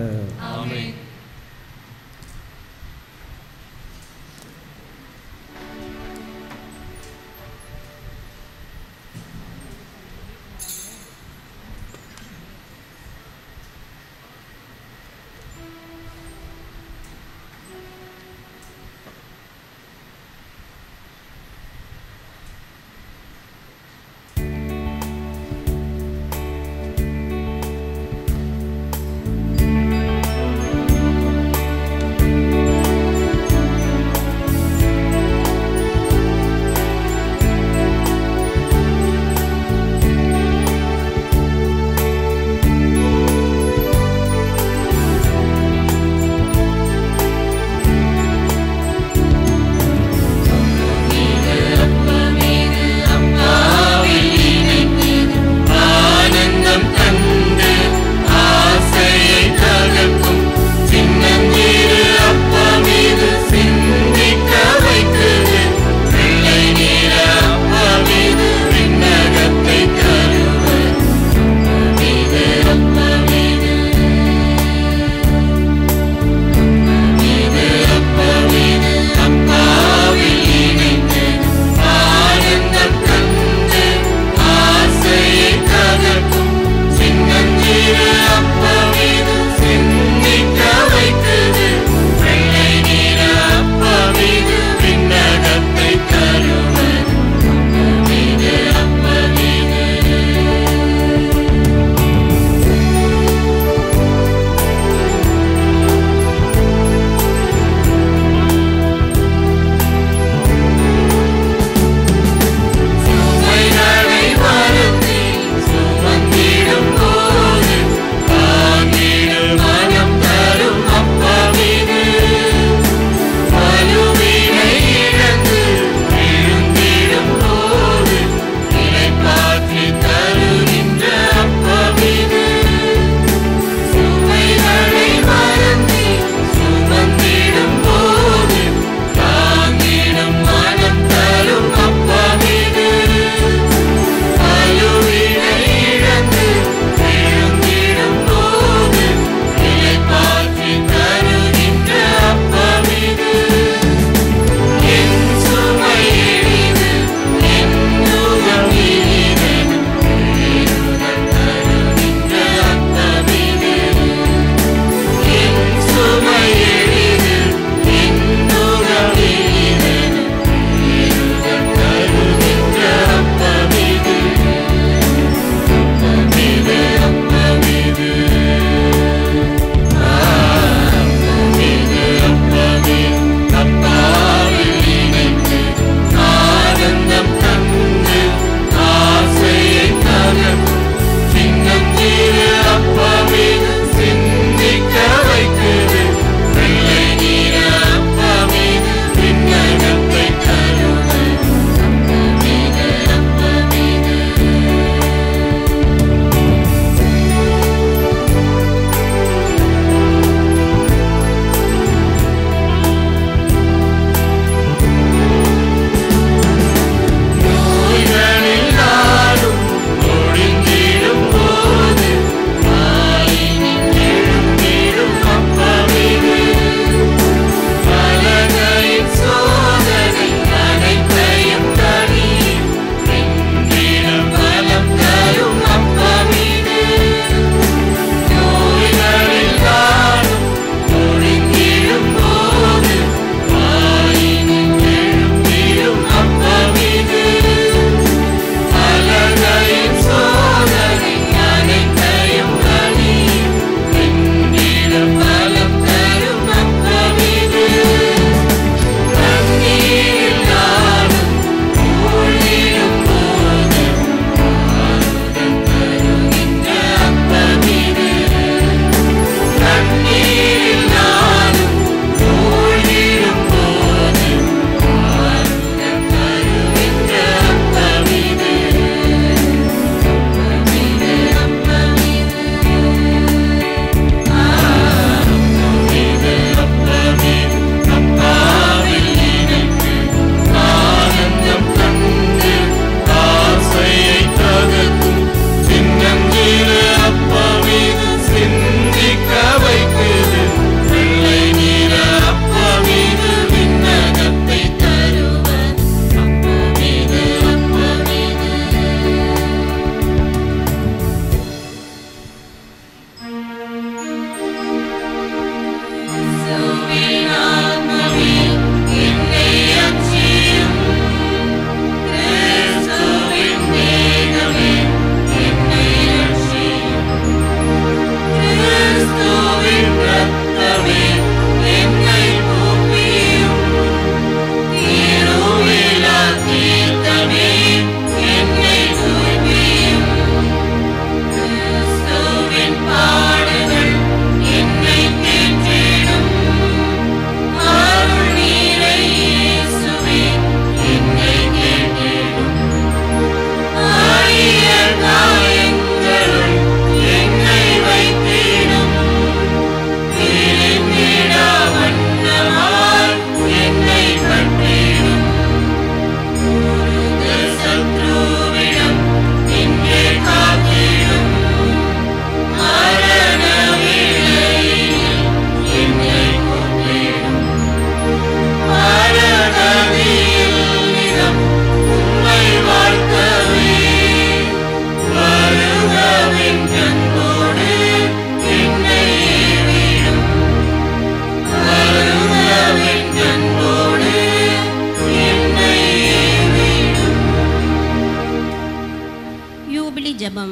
யூபிலி ஜெபம்.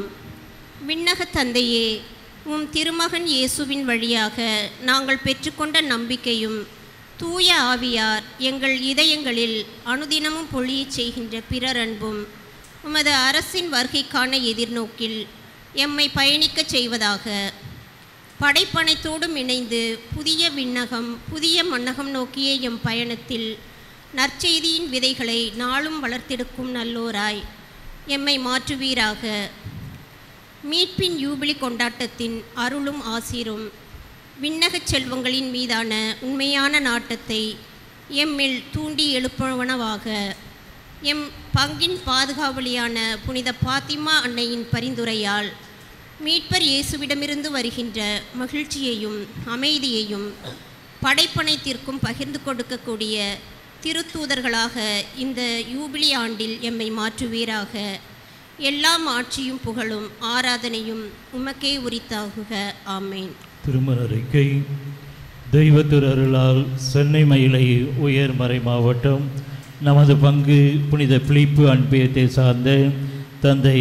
விண்ணக தந்தையே, உம் திருமகன் இயேசுவின் வழியாக நாங்கள் பெற்றுக்கொண்ட நம்பிக்கையும் தூய ஆவியார் எங்கள் இதயங்களில் அனுதினமும் பொழியச் செய்கின்ற பிறர் அன்பும் உமது அரசின் வருகைக்கான எதிர்நோக்கில் எம்மை பயணிக்கச் செய்வதாக. படைப்பனைத்தோடும் இணைந்து புதிய விண்ணகம் புதிய மண்ணகம் நோக்கிய எம் பயணத்தில் நற்செய்தியின் விதைகளை நாளும் வளர்த்தெடுக்கும் நல்லோராய் எம்மை மாற்றுவீராக. மீட்பின் யூபிலி கொண்டாட்டத்தின் அருளும் ஆசீரும் விண்ணகச் செல்வங்களின் மீதான உண்மையான நாட்டத்தை எம்மில் தூண்டி எழுப்புவனவாக. எம் பங்கின் பாதுகாவலியான புனித பாத்திமா அன்னையின் பரிந்துரையால் மீட்பர் இயேசுவிடமிருந்து வருகின்ற மகிழ்ச்சியையும் அமைதியையும் படைப்பனைத்திற்கும் பகிர்ந்து கொடுக்கக்கூடிய திருத்தூதர்களாக இந்த யூபிலி ஆண்டில் எம்மை மாற்றுவீராக. எல்லாம் ஆட்சியும் புகழும் ஆராதனையும் உமக்கே உரித்தாகுக. ஆமேன். திருமண அறிக்கை. தெய்வ திருஅருளால் சென்னை மயிலை உயர்மறை மாவட்டம் நமது பங்கு புனித பிலிப்பு அன்பியத்தை சார்ந்த தந்தை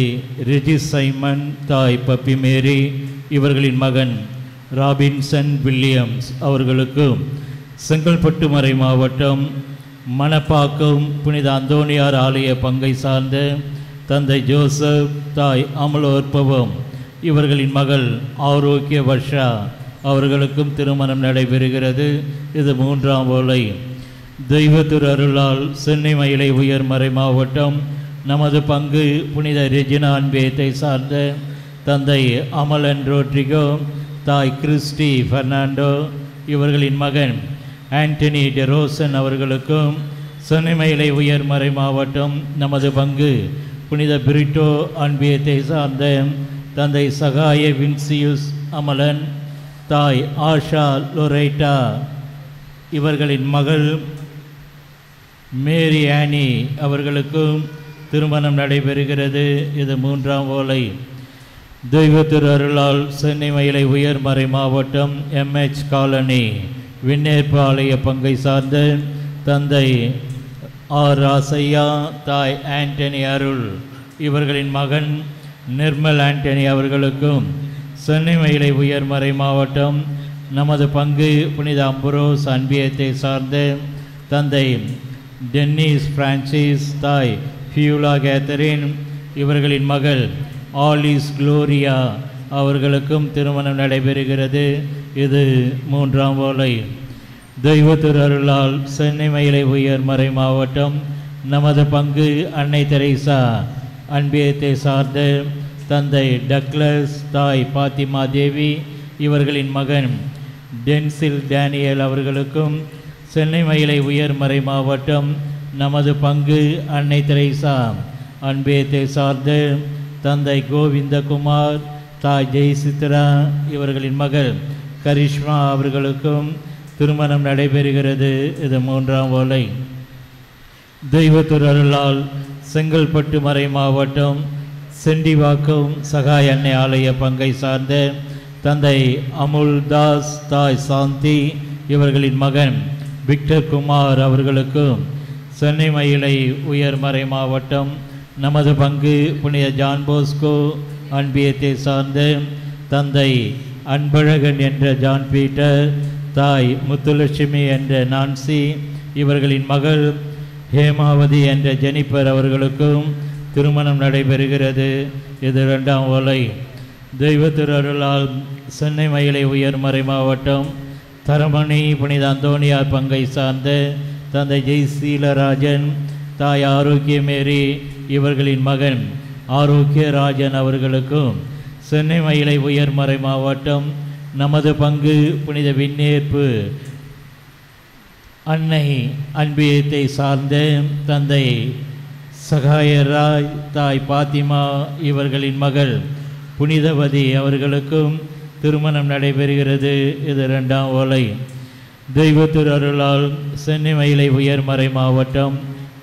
ரெஜி சைமன், தாய் பப்பி மேரி இவர்களின் மகன் ராபின்சன் வில்லியம்ஸ் அவர்களுக்கும், செங்கல்பட்டு மறை மாவட்டம் மணப்பாக்கம் புனித அந்தோனியார் ஆலய பங்கை சார்ந்த தந்தை ஜோசப், தாய் அமலோற்பவம் இவர்களின் மகள் ஆரோக்கிய வர்ஷா அவர்களுக்கும் திருமணம் நடைபெறுகிறது. இது 3ஆம் ஓலை. தெய்வ திருஅருளால் சென்னை மயிலை உயர்மறை மாவட்டம் நமது பங்கு புனித ரெஜினா அன்பியத்தை சார்ந்த தந்தை அமலன் ரோட்ரிகோ, தாய் கிறிஸ்டி பெர்னாண்டோ இவர்களின் மகன் ஆண்டனி டெரோசன் அவர்களுக்கும், சென்னை மயிலை உயர்மறை மாவட்டம் நமது பங்கு புனித பிரிட்டோ அன்பியத்தை சார்ந்த தந்தை சகாய வின்சியுஸ் அமலன், தாய் ஆஷா லொரைட்டா இவர்களின் மகள் மேரி ஆனி அவர்களுக்கும் திருமணம் நடைபெறுகிறது. இது 3ஆம் ஓலை. தெய்வ திருஅருளால் சென்னை மயிலை உயர்மறை மாவட்டம் MH காலனி விண்ணேற்பு ஆலய பங்கை சார்ந்த தந்தை ஆர் ராசையா, தாய் ஆண்டனி அருள் இவர்களின் மகன் நிர்மல் ஆண்டனி அவர்களுக்கும், சென்னை மயிலை உயர்மறை மாவட்டம் நமது பங்கு புனித அம்புரோஸ் அன்பியத்தை சார்ந்த தந்தை டென்னிஸ் பிரான்சிஸ், தாய் ஃபியூலா கேத்தரின் இவர்களின் மகள் ஆலிஸ் குளோரியா அவர்களுக்கும் திருமணம் நடைபெறுகிறது. இது 3ஆம் ஓலை. தெய்வ திருஅருளால் சென்னை மயிலை உயர்மறை மாவட்டம் நமது பங்கு அன்னை தெரேசா அன்பியத்தை சார்ந்த தந்தை டக்ளஸ், தாய் பாத்திமா தேவி இவர்களின் மகன் டென்சில் டேனியல் அவர்களுக்கும், சென்னை மயிலை உயர்மறை மாவட்டம் நமது பங்கு அன்னை தெரேசா அன்பியத்தை சார்ந்த தந்தை கோவிந்தகுமார், தாய் ஜெயசித்ரா இவர்களின் மகள் கரிஷ்மா அவர்களுக்கும் திருமணம் நடைபெறுகிறது. இது 3ஆம் ஓலை. தெய்வ திருஅருளால் செங்கல்பட்டு மறை மாவட்டம் செண்டிவாக்கம் சகாய அன்னை ஆலய பங்கை சார்ந்த தந்தை அமுல் தாஸ், தாய் சாந்தி இவர்களின் மகன் விக்டர் குமார் அவர்களுக்கும், சென்னை மயிலை உயர்மறை மாவட்டம் நமது பங்கு புனித ஜான் போஸ்கோ அன்பியத்தை சார்ந்த தந்தை அன்பழகன் என்ற ஜான் பீட்டர், தாய் முத்துலட்சுமி என்ற நான்சி இவர்களின் மகள் ஹேமாவதி என்ற ஜெனிஃபர் அவர்களுக்கும் திருமணம் நடைபெறுகிறது. இது 2ஆம் ஓலை. தெய்வ திருஅருளால் சென்னை மயிலை உயர்மறை மாவட்டம் தரமணி புனித அந்தோனியார் பங்கை சார்ந்த தந்தை ஜெய்சீலராஜன், தாய் ஆரோக்கிய மேரி இவர்களின் மகன் ஆரோக்கிய ராஜன் அவர்களுக்கும், சென்னை மயிலை உயர்மறை மாவட்டம் நமது பங்கு புனித விண்ணேற்பு அன்னை அன்பியத்தை சார்ந்த தந்தை சகாயராய், தாய் பாத்திமா இவர்களின் மகள் புனிதவதி அவர்களுக்கும் திருமணம் நடைபெறுகிறது. இது 2ஆம் ஓலை. தெய்வ திருஅருளால் சென்னை மயிலை உயர்மறை மாவட்டம்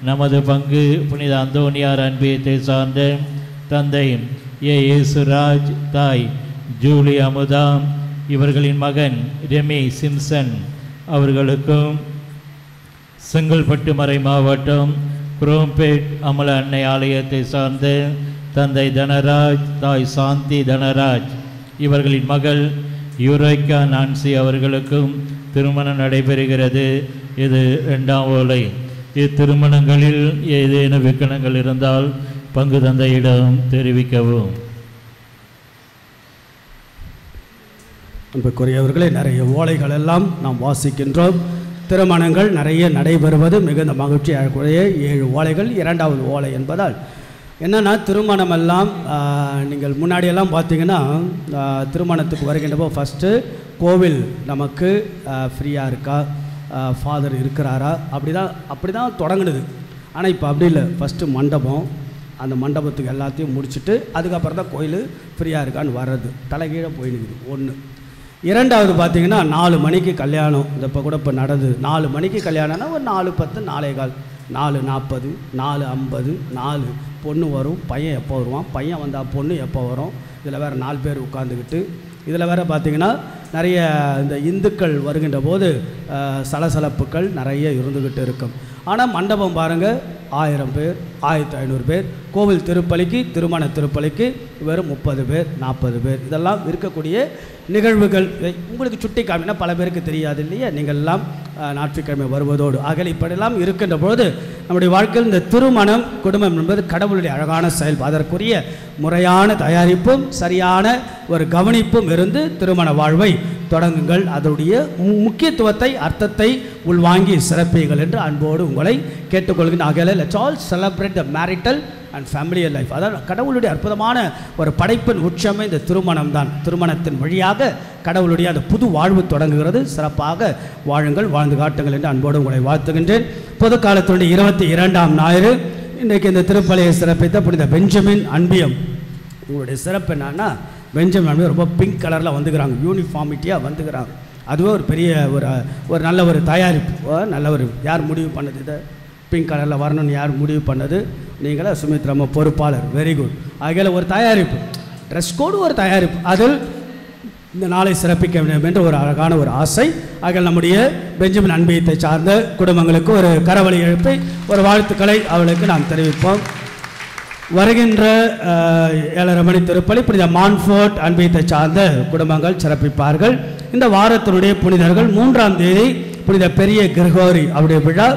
நமது பங்கு புனித அந்தோனியார் அன்பியத்தை சார்ந்த தந்தை ஏசுராஜ், தாய் ஜூலி அமுதா இவர்களின் மகன் ரெமி சிம்சன் அவர்களுக்கும், செங்கல்பட்டு மறை மாவட்டம் குரோம்பேட் அமல அன்னை ஆலயத்தை சார்ந்த தந்தை தனராஜ், தாய் சாந்தி தனராஜ் இவர்களின் மகள் யூரேக்கா நான்சி அவர்களுக்கும் திருமணம் நடைபெறுகிறது. இது 2ஆம் ஓலை. இத்திருமணங்களில் ஏதேனும் விக்கனங்கள் இருந்தால் பங்கு தந்தையிடம் தெரிவிக்கவும். அன்புக்குரியவர்களே, நிறைய ஓலைகள் எல்லாம் நாம் வாசிக்கின்றோம். திருமணங்கள் நிறைய நடைபெறுவது மிகுந்த மகிழ்ச்சி அளிக்கக்கூடிய 7 ஓலைகள் 2வது ஓலை என்பதால் என்னென்னா, திருமணமெல்லாம் நீங்கள் முன்னாடியெல்லாம் பார்த்தீங்கன்னா திருமணத்துக்கு வருகின்றப்போ ஃபஸ்ட்டு கோவில் நமக்கு ஃப்ரீயாக இருக்கா, ஃபாதர் இருக்கிறாரா, அப்படி தான் தொடங்குனது. ஆனால் இப்போ அப்படி இல்லை. ஃபஸ்ட்டு மண்டபம், அந்த மண்டபத்துக்கு எல்லாத்தையும் முடிச்சுட்டு அதுக்கப்புறம் தான் கோயில் ஃப்ரீயாக இருக்கான்னு வர்றது. தலைகீழே போயிடுது. 1. 2வது பார்த்தீங்கன்னா 4 மணிக்கு கல்யாணம். இப்போ கூட இப்போ நடந்தது. 4 மணிக்கு கல்யாணம்னா ஒரு 4:10, 4:15, 4:40, 4:50, 4 பொண்ணு வரும். பையன் எப்போ வருவான், பையன் வந்தால் பொண்ணு எப்போ வரும். இதில் வேறு 4 பேர் உட்காந்துக்கிட்டு, இதில் வேறு பார்த்திங்கன்னா நிறைய இந்த இந்துக்கள் வருகின்ற போது சலசலப்புகள் நிறைய இருந்துக்கிட்டு இருக்கும். ஆனால் மண்டபம் பாருங்கள், 1000 பேர், 1500 பேர். கோவில் திருப்பலிக்கு, திருமண திருப்பலிக்கு வெறும் 30 பேர், 40 பேர். இதெல்லாம் இருக்கக்கூடிய நிகழ்வுகள். உங்களுக்கு சுட்டி காமினா பல பேருக்கு தெரியாது இல்லையா? நீங்கள் எல்லாம் ஞாயிற்றுக்கிழமை வருவதோடு ஆகல இப்படியெல்லாம் இருக்கின்ற பொழுது நம்முடைய வாழ்க்கையில் இந்த திருமணம், குடும்பம் என்பது கடவுளுடைய அழகான செயல். அதற்குரிய முறையான தயாரிப்பும் சரியான ஒரு கவனிப்பும் இருந்து திருமண வாழ்வை தொடங்குங்கள். அதனுடைய முக்கியத்துவத்தை, அர்த்தத்தை உள்வாங்கி சிறப்பீங்கள் என்று அன்போடு உங்களை கேட்டுக்கொள்கின்ற. ஆகல let's all celebrate the marital and family life. அதாவது கடவுளுடைய அற்புதமான ஒரு படைப்பின் உச்சமே இந்த திருமணம் தான். திருமணத்தின் வழியாக கடவுளுடைய அந்த புது வாழ்வு தொடங்குகிறது. சிறப்பாக வாழுங்கள், வாழ்ந்து காட்டுங்கள் என்று அன்போடு உங்களை வாழ்த்துகின்றேன். பொது காலத்தினுடைய 22ஆம் ஞாயிறு இன்றைக்கு இந்த திருப்பலியை சிறப்பித்த புனித பெஞ்சமின் அன்பியம். உங்களுடைய சிறப்பு என்னன்னா, பெஞ்சமின் அன்பியம் ரொம்ப பிங்க் கலரில் வந்துக்கிறாங்க, யூனிஃபார்மிட்டியாக வந்துக்கிறாங்க. அதுவே ஒரு பெரிய ஒரு நல்ல ஒரு தயாரிப்பு. நல்ல ஒரு யார் முடிவு பண்ணது இதை பிங்க் கலரில் வரணும்னு யார் முடிவு பண்ணது? நீங்களே சுமித்ரா பொறுப்பாளர். Very good. ஆகையில் ஒரு தயாரிப்பு, ட்ரெஸ் கோடு ஒரு தயாரிப்பு, அதில் இந்த நாளை சிறப்பிக்க வேண்டும் என்ற ஒரு அழகான ஒரு ஆசை. ஆக நம்முடைய பெஞ்சமின் அன்பியத்தை சார்ந்த குடும்பங்களுக்கு ஒரு கரவழி எழுப்பி ஒரு வாழ்த்துக்களை அவளுக்கு நாம் தெரிவிப்போம். வருகின்ற 7:30 மணி திருப்பலி புனித மான்ஃபோர்ட் அன்பியத்தை சார்ந்த குடும்பங்கள் சிறப்பிப்பார்கள். இந்த வாரத்தினுடைய புனிதர்கள் 3ஆம் தேதி புனித பெரிய கிரகோரி அவருடைய விழா,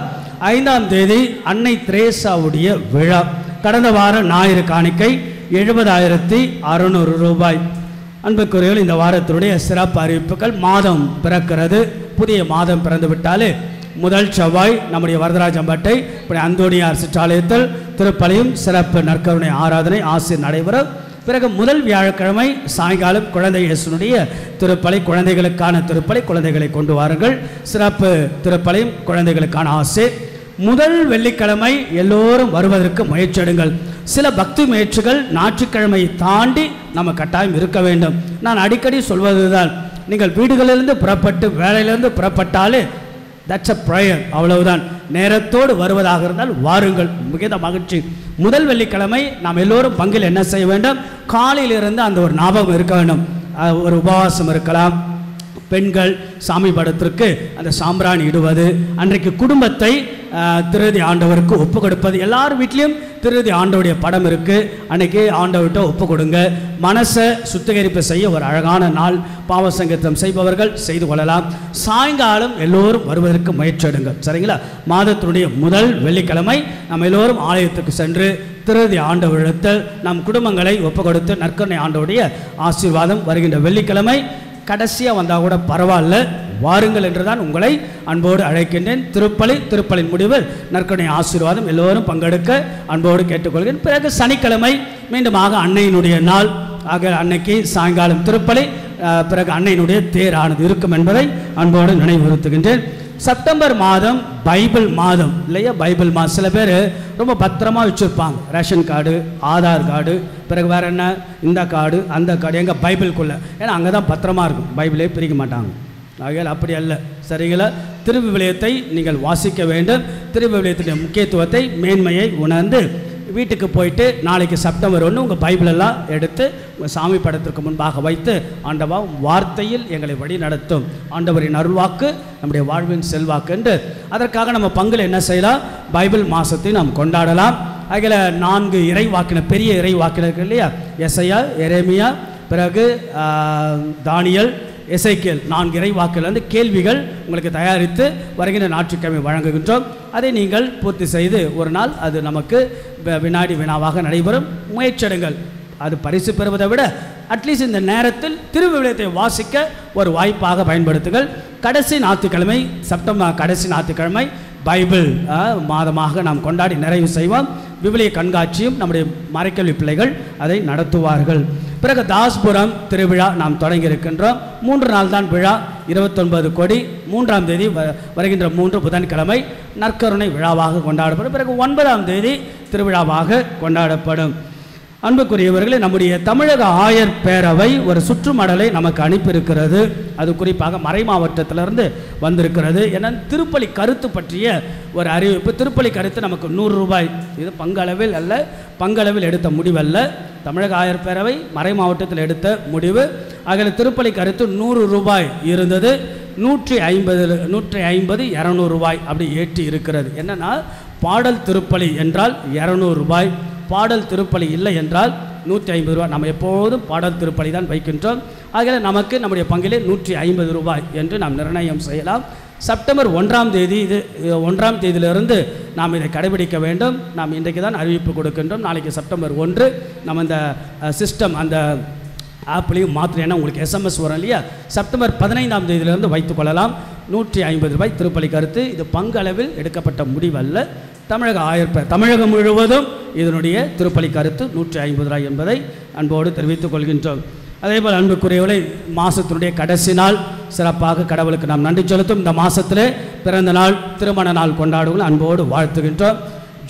5ஆம் தேதி அன்னை திரேசாவுடைய விழா. கடந்த வாரம் ஞாயிறு காணிக்கை 70,600 ரூபாய். அன்புக்குரியவர்கள், இந்த வாரத்தினுடைய சிறப்பு அறிவிப்புகள். மாதம் பிறக்கிறது. புதிய மாதம் பிறந்து விட்டாலே முதல் செவ்வாய் நம்முடைய வரதராஜம்பட்டை அந்தோணியார் சிற்றாலயத்தில் திருப்பலியும் சிறப்பு நற்கருணை ஆராதனை ஆசிர் நடைபெறும். பிறகு முதல் வியாழக்கிழமை சாயங்காலம் குழந்தை இயேசுனுடைய திருப்பலி, குழந்தைகளுக்கான திருப்பலி, குழந்தைகளை கொண்டு வாருங்கள். சிறப்பு திருப்பலியும் குழந்தைகளுக்கான ஆசிர். முதல் வெள்ளிக்கிழமை எல்லோரும் வருவதற்கு முயற்சி எடுங்கள். சில பக்தி முயற்சிகள் ஞாயிற்றுக்கிழமை தாண்டி நம்ம கட்டாயம் இருக்க வேண்டும். நான் அடிக்கடி சொல்வதுதான், நீங்கள் வீடுகளிலிருந்து புறப்பட்டு வேலையிலிருந்து புறப்பட்டாலே தட்ஸ் அ ப்ரேயர், அவ்வளவுதான். நேரத்தோடு வருவதாக இருந்தால் வாருங்கள், மிகுந்த மகிழ்ச்சி. முதல் வெள்ளிக்கிழமை நாம் எல்லோரும் பங்கில் என்ன செய்ய வேண்டும்? காலையிலிருந்து அந்த ஒரு ஞாபகம் இருக்க வேண்டும். ஒரு உபவாசம் இருக்கலாம். பெண்கள் சாமி படத்திற்கு அந்த சாம்பிராணி இடுவது, அன்றைக்கு குடும்பத்தை திருதி ஆண்டவருக்கு ஒப்பு கொடுப்பது. எல்லார் வீட்லேயும் திருதி ஆண்டவருடைய படம் இருக்குது. அன்றைக்கி ஆண்டவர்கிட்ட ஒப்பு கொடுங்க. மனசை சுத்திகரிப்பு செய்ய ஒரு அழகான நாள். பாவ சங்கீதம் செய்பவர்கள் செய்து கொள்ளலாம். சாயங்காலம் எல்லோரும் வருவதற்கு முயற்சி எடுங்கள், சரிங்களா? மாதத்தினுடைய முதல் வெள்ளிக்கிழமை நம்ம எல்லோரும் ஆலயத்துக்கு சென்று திருதி ஆண்டவரிடத்தில் நம் குடும்பங்களை ஒப்பு கொடுத்து நற்கருணை ஆண்டவருடைய ஆசீர்வாதம். வருகின்ற வெள்ளிக்கிழமை கடைசியாக வந்தால் கூட பரவாயில்ல, வாருங்கள் என்று தான் உங்களை அன்போடு அழைக்கின்றேன். திருப்பலின் முடிவில் நற்கருணை ஆசீர்வாதம் எல்லோரும் பங்கெடுக்க அன்போடு கேட்டுக்கொள்கிறேன். பிறகு சனிக்கிழமை மீண்டுமாக அன்னையினுடைய நாள். ஆக அன்னைக்கு சாயங்காலம் திருப்பலி, பிறகு அன்னையினுடைய தேரானது இருக்கும் என்பதை அன்போடு நினைவுறுத்துகின்றேன். செப்டம்பர் மாதம் பைபிள் மாதம் இல்லையா? பைபிள் மாதம் சில பேர் ரொம்ப பத்திரமாக வச்சுருப்பாங்க. ரேஷன் கார்டு, ஆதார் கார்டு, பிறகு வேறு என்ன, இந்த கார்டு அந்த கார்டு எங்கள் பைபிளுக்குள்ளே. ஏன்னா அங்கே தான் பத்திரமா இருக்கும், பைபிளே பிரிக்க மாட்டாங்க. ஆகையால் அப்படி அல்ல, சரிங்களா? திருவிவிலியத்தை நீங்கள் வாசிக்க வேண்டும். திருவிவிலியத்தினுடைய முக்கியத்துவத்தை, மேன்மையை உணர்ந்து வீட்டுக்கு போயிட்டு நாளைக்கு செப்டம்பர் 1 உங்கள் பைபிளெல்லாம் எடுத்து உங்கள் சாமி படத்திற்கு முன்பாக வைத்து, ஆண்டவா வார்த்தையில் எங்களை வழி நடத்தும், ஆண்டவரின் அருள்வாக்கு நம்முடைய வாழ்வின் செல்வாக்கு என்று. அதற்காக நம்ம பங்கில் என்ன செய்யலாம்? பைபிள் மாதத்தை நாம் கொண்டாடலாம். அதில் 4 இறைவாக்கினர், பெரிய இறைவாக்கினர்கள் இல்லையா, எசையா, எரேமியா, பிறகு தானியல், எசேக்கியேல், 4 இறைவாக்கிலிருந்து கேள்விகள் உங்களுக்கு தயாரித்து வருகின்ற ஞாயிற்றுக்கிழமை வழங்குகின்றோம். அதை நீங்கள் பூர்த்தி செய்து ஒரு நாள் அது நமக்கு வினாடி வினாவாக நடைபெறும். முயற்சிடுங்கள். அது பரிசு பெறுவதை விட அட்லீஸ்ட் இந்த நேரத்தில் திருவிவிலியத்தை வாசிக்க ஒரு வாய்ப்பாக பயன்படுத்துங்கள். கடைசி ஞாயிற்றுக்கிழமை, செப்டம்பர் கடைசி ஞாயிற்றுக்கிழமை பைபிள் மாதமாக நாம் கொண்டாடி நிறைவு செய்வோம். விவிலிய கண்காட்சியும் நம்முடைய மறைக்கல்வி பிள்ளைகள் அதை நடத்துவார்கள். பிறகு தாஸ்புரம் திருவிழா நாம் தொடங்கி இருக்கின்றோம். 3 நாள் தான் விழா. 29 கொடி, 3ஆம் தேதி வருகின்ற 3 புதன்கிழமை நற்கருணை விழாவாக கொண்டாடப்படும். பிறகு 9ஆம் தேதி திருவிழாவாக கொண்டாடப்படும். அன்புக்குரியவர்களே, நம்முடைய தமிழக ஆயர் பேரவை ஒரு சுற்றுமடலை நமக்கு அனுப்பியிருக்கிறது. அது குறிப்பாக மறை மாவட்டத்திலிருந்து வந்திருக்கிறது. ஏன்னா திருப்பலி கருத்து பற்றிய ஒரு அறிவிப்பு. திருப்பலி கருத்து நமக்கு 100 ரூபாய். இது பங்களவில் அல்ல, பங்களவில் எடுத்த முடிவல்ல. தமிழக ஆயர் பேரவை மறை மாவட்டத்தில் எடுத்த முடிவு. அதில் திருப்பலி கருத்து 100 ரூபாய் இருந்தது. 150, 200 ரூபாய் அப்படி ஏற்றி இருக்கிறது. என்னன்னா, பாடல் திருப்பலி என்றால் 200 ரூபாய், பாடல் திருப்பலி இல்லை என்றால் 150 ரூபாய். நம்ம எப்போதும் பாடல் திருப்பலி தான் வைக்கின்றோம். ஆகவே நமக்கு நம்முடைய பங்கிலே 150 ரூபாய் என்று நாம் நிர்ணயம் செய்யலாம். செப்டம்பர் 1ஆம் தேதி, இது 1ஆம் தேதியிலிருந்து நாம் இதை கடைபிடிக்க வேண்டும். நாம் இன்றைக்கு தான் அறிவிப்பு கொடுக்கின்றோம். நாளைக்கு செப்டம்பர் 1 நம்ம இந்த சிஸ்டம் அந்த ஆப்லேயும் மாற்றினேன்னா உங்களுக்கு SMS வரும் இல்லையா. செப்டம்பர் 15ஆம் தேதியிலிருந்து வைத்துக்கொள்ளலாம். 150 ரூபாய் திருப்பலி கருத்து. இது பங்களவில் எடுக்கப்பட்ட முடிவல்ல. தமிழக ஆயர் தமிழகம் முழுவதும் இதனுடைய திருப்பலி கருத்து 150 ரூபாய் என்பதை அன்போடு தெரிவித்துக் கொள்கின்றோம். அதேபோல் அன்புக்குரியவர்களை, மாதத்தினுடைய கடைசி நாள் சிறப்பாக கடவுளுக்கு நாம் நன்றி செலுத்தும். இந்த மாதத்திலே பிறந்த நாள், திருமண நாள் கொண்டாடுவோம் அன்போடு வாழ்த்துகின்றோம்.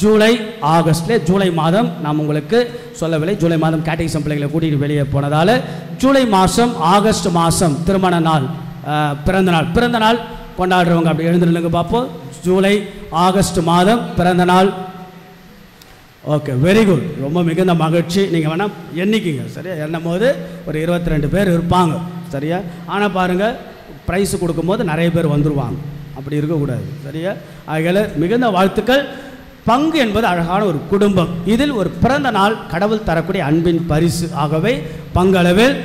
ஜூலை, ஆகஸ்ட்லே, ஜூலை மாதம் நாம் உங்களுக்கு சொல்லவில்லை. ஜூலை மாதம் கேட்டகிசம் பிள்ளைகளை கூட்டிகிட்டு வெளியே போனதால் ஜூலை மாதம், ஆகஸ்ட் மாதம் திருமண நாள், பிறந்த நாள் கொண்டாடுறவங்க அப்படி எழுந்துருங்க பார்ப்போம். ஜூலை, ஆகஸ்ட் மாதம் பிறந்த நாள். Okay, very good. ரொம்ப மிகுந்த மகிழ்ச்சி. நீங்கள் வேணால் எண்ணிக்கிங்க, சரியா? எண்ணும் போது ஒரு 22 பேர் இருப்பாங்க, சரியா? ஆனால் பாருங்கள், ப்ரைஸ் கொடுக்கும்போது நிறைய பேர் வந்துடுவாங்க. அப்படி இருக்கக்கூடாது, சரியா? ஆகையால் மிகுந்த வாழ்த்துக்கள். பங்கு என்பது அழகான ஒரு குடும்பம். இதில் ஒரு பிறந்த நாள் கடவுள் தரக்கூடிய அன்பின் பரிசு. ஆகவே பங்களவில்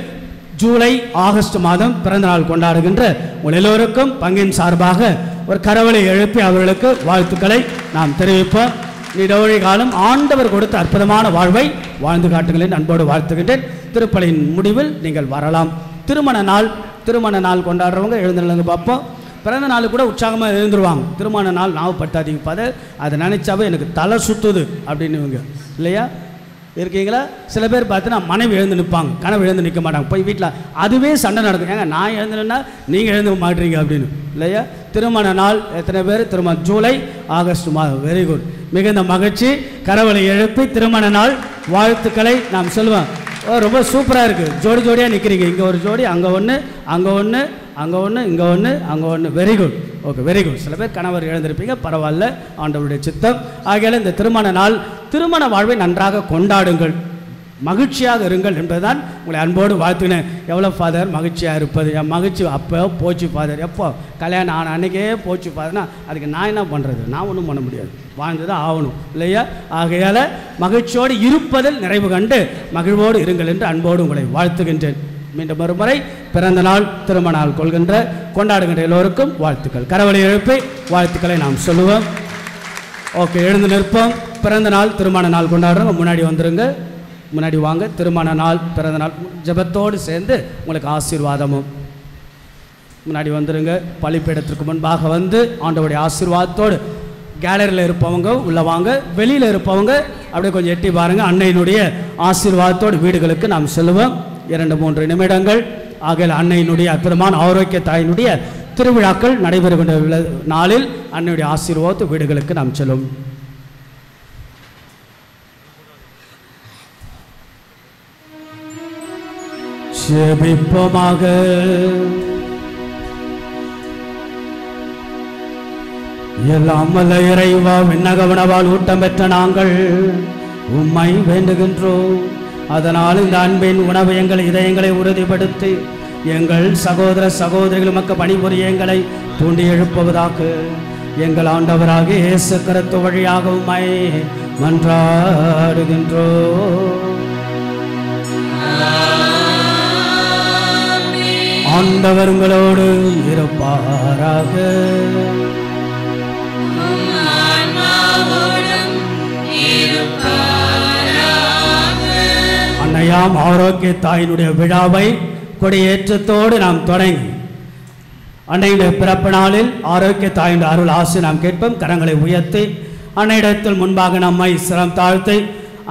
ஜூலை, ஆகஸ்ட் மாதம் பிறந்த நாள் கொண்டாடுகின்ற உங்கள் எல்லோருக்கும் பங்கின் சார்பாக ஒரு கரவலை எழுப்பி அவர்களுக்கு வாழ்த்துக்களை நாம் தெரிவிப்போம். நீடோழி காலம் ஆண்டவர் கொடுத்த அற்புதமான வாழ்வை வாழ்ந்து காட்டுங்களேன் அன்போடு வாழ்த்துகின்றேன். திருப்பலியின் முடிவில் நீங்கள் வரலாம். திருமண நாள் கொண்டாடுறவங்க எழுந்துருங்க பார்ப்போம். பிறந்த நாள் கூட உற்சாகமாக எழுந்துருவாங்க. திருமண நாள் நாவப்பட்டாதீங்க பாத, அதை நினைச்சாவே எனக்கு தலை சுத்துது அப்படின்னு இல்லையா இருக்கீங்களா? சில பேர் பார்த்தீங்கன்னா மனைவி எழுந்து நிற்பாங்க, கனவு எழுந்து நிற்க மாட்டாங்க. போய் வீட்டில் அதுவே சண்டை நடக்கும். ஏங்க நான் எழுந்துனா நீங்கள் எழுந்து மாட்டுறீங்க அப்படின்னு இல்லையா? திருமண நாள் எத்தனை பேர்? ஜூலை, ஆகஸ்ட் மாதம். வெரி குட், மிகுந்த மகிழ்ச்சி. கரவலை எழுப்பி திருமண நாள் வாழ்த்துக்களை நாம் சொல்லுவோம். ரொம்ப சூப்பராக இருக்குது. ஜோடி ஜோடியாக நிற்கிறீங்க. இங்கே ஒரு ஜோடி, அங்கே ஒன்று, அங்கே ஒன்று, அங்கே ஒன்று, இங்கே ஒன்று, அங்கே ஒன்று. Very good. Okay, very good. சில பேர் கணவர் இழந்திருப்பீங்க, பரவாயில்ல, ஆண்டவருடைய சித்தம். ஆகையால் இந்த திருமண நாள், திருமண வாழ்வை நன்றாக கொண்டாடுங்கள், மகிழ்ச்சியாக இருங்கள் என்பதுதான் உங்களை அன்போடு வாழ்த்துனேன். எவ்வளோ ஃபாதர் மகிழ்ச்சியாக இருப்பது? என் மகிழ்ச்சி அப்போ போச்சு ஃபாதர். எப்போ கல்யாணம் ஆன அன்றைக்கே போச்சு ஃபாதர்னா அதுக்கு நான் என்ன பண்ணுறது? நான் ஒன்றும் பண்ண முடியாது, வாழ்ந்து தான் ஆகணும் இல்லையா? ஆகையால் மகிழ்ச்சியோடு இருப்பதில் நிறைவு கண்டு மகிழ்வோடு இருங்கள் என்று அன்போடு உங்களை வாழ்த்துகின்றேன். மீண்டும் மறுமுறை பிறந்த நாள், திருமண நாள் கொண்டாடுகின்ற எல்லோருக்கும் வாழ்த்துக்கள். கரவலை எழுப்பி வாழ்த்துக்களை நாம் சொல்லுவோம். ஓகே, எழுந்து நிற்போம். பிறந்த நாள், திருமண நாள் கொண்டாடுறோங்க. முன்னாடி வந்துடுங்க, முன்னாடி வாங்க. திருமண நாள், பிறந்த நாள் ஜெபத்தோடு சேர்ந்து உங்களுக்கு ஆசீர்வாதமும். முன்னாடி வந்துடுங்க. பலிப்பீடத்திற்கு முன்பாக வந்து ஆண்டவருடைய ஆசீர்வாதத்தோடு கேலரியில் இருப்பவங்க உள்ள வாங்க, வெளியில் இருப்பவங்க அப்படியே கொஞ்சம் எட்டி பாருங்கள். அன்னையினுடைய ஆசீர்வாதத்தோடு வீடுகளுக்கு நாம் செல்லுவோம். 2-3 நிமிடங்கள். ஆகையில் அன்னையினுடைய அற்புதமான ஆரோக்கிய தாயினுடைய திருவிழாக்கள் நடைபெறுகின்ற நாளில் அன்னையுடைய ஆசீர்வாதத்து வீடுகளுக்கு நாம் செல்லும். ஜெபிப்போமாக. எல்லாம் வல்ல இறைவா, விண்ணக உணவால் ஊட்டம் பெற்ற நாங்கள் உம்மை வேண்டுகின்றோம். அதனால் இந்த அன்பின் உணவு எங்கள் இதயங்களை உறுதிப்படுத்தி எங்கள் சகோதர சகோதரிகள் மக்கள் பணிபுரிய எங்களை தூண்டி எழுப்புவதாக எங்கள் ஆண்டவராக இயேசு கிறிஸ்து வழியாக உம்மை மன்றாடுகின்றோம். ஆண்டவர் உங்களோடு இருப்பாராக. அன்னையாம் ஆரோக்கிய தாயினுடைய விழாவை கொடியேற்றத்தோடு நாம் தொடங்கி அன்னையுடைய பிறப்பு நாளில் ஆரோக்கிய தாயினுடைய அருள் ஆசை நாம் கேட்போம். கரங்களை உயர்த்தி அன்னையிடத்தில் முன்பாக நம்மை சிரம் தாழ்த்தி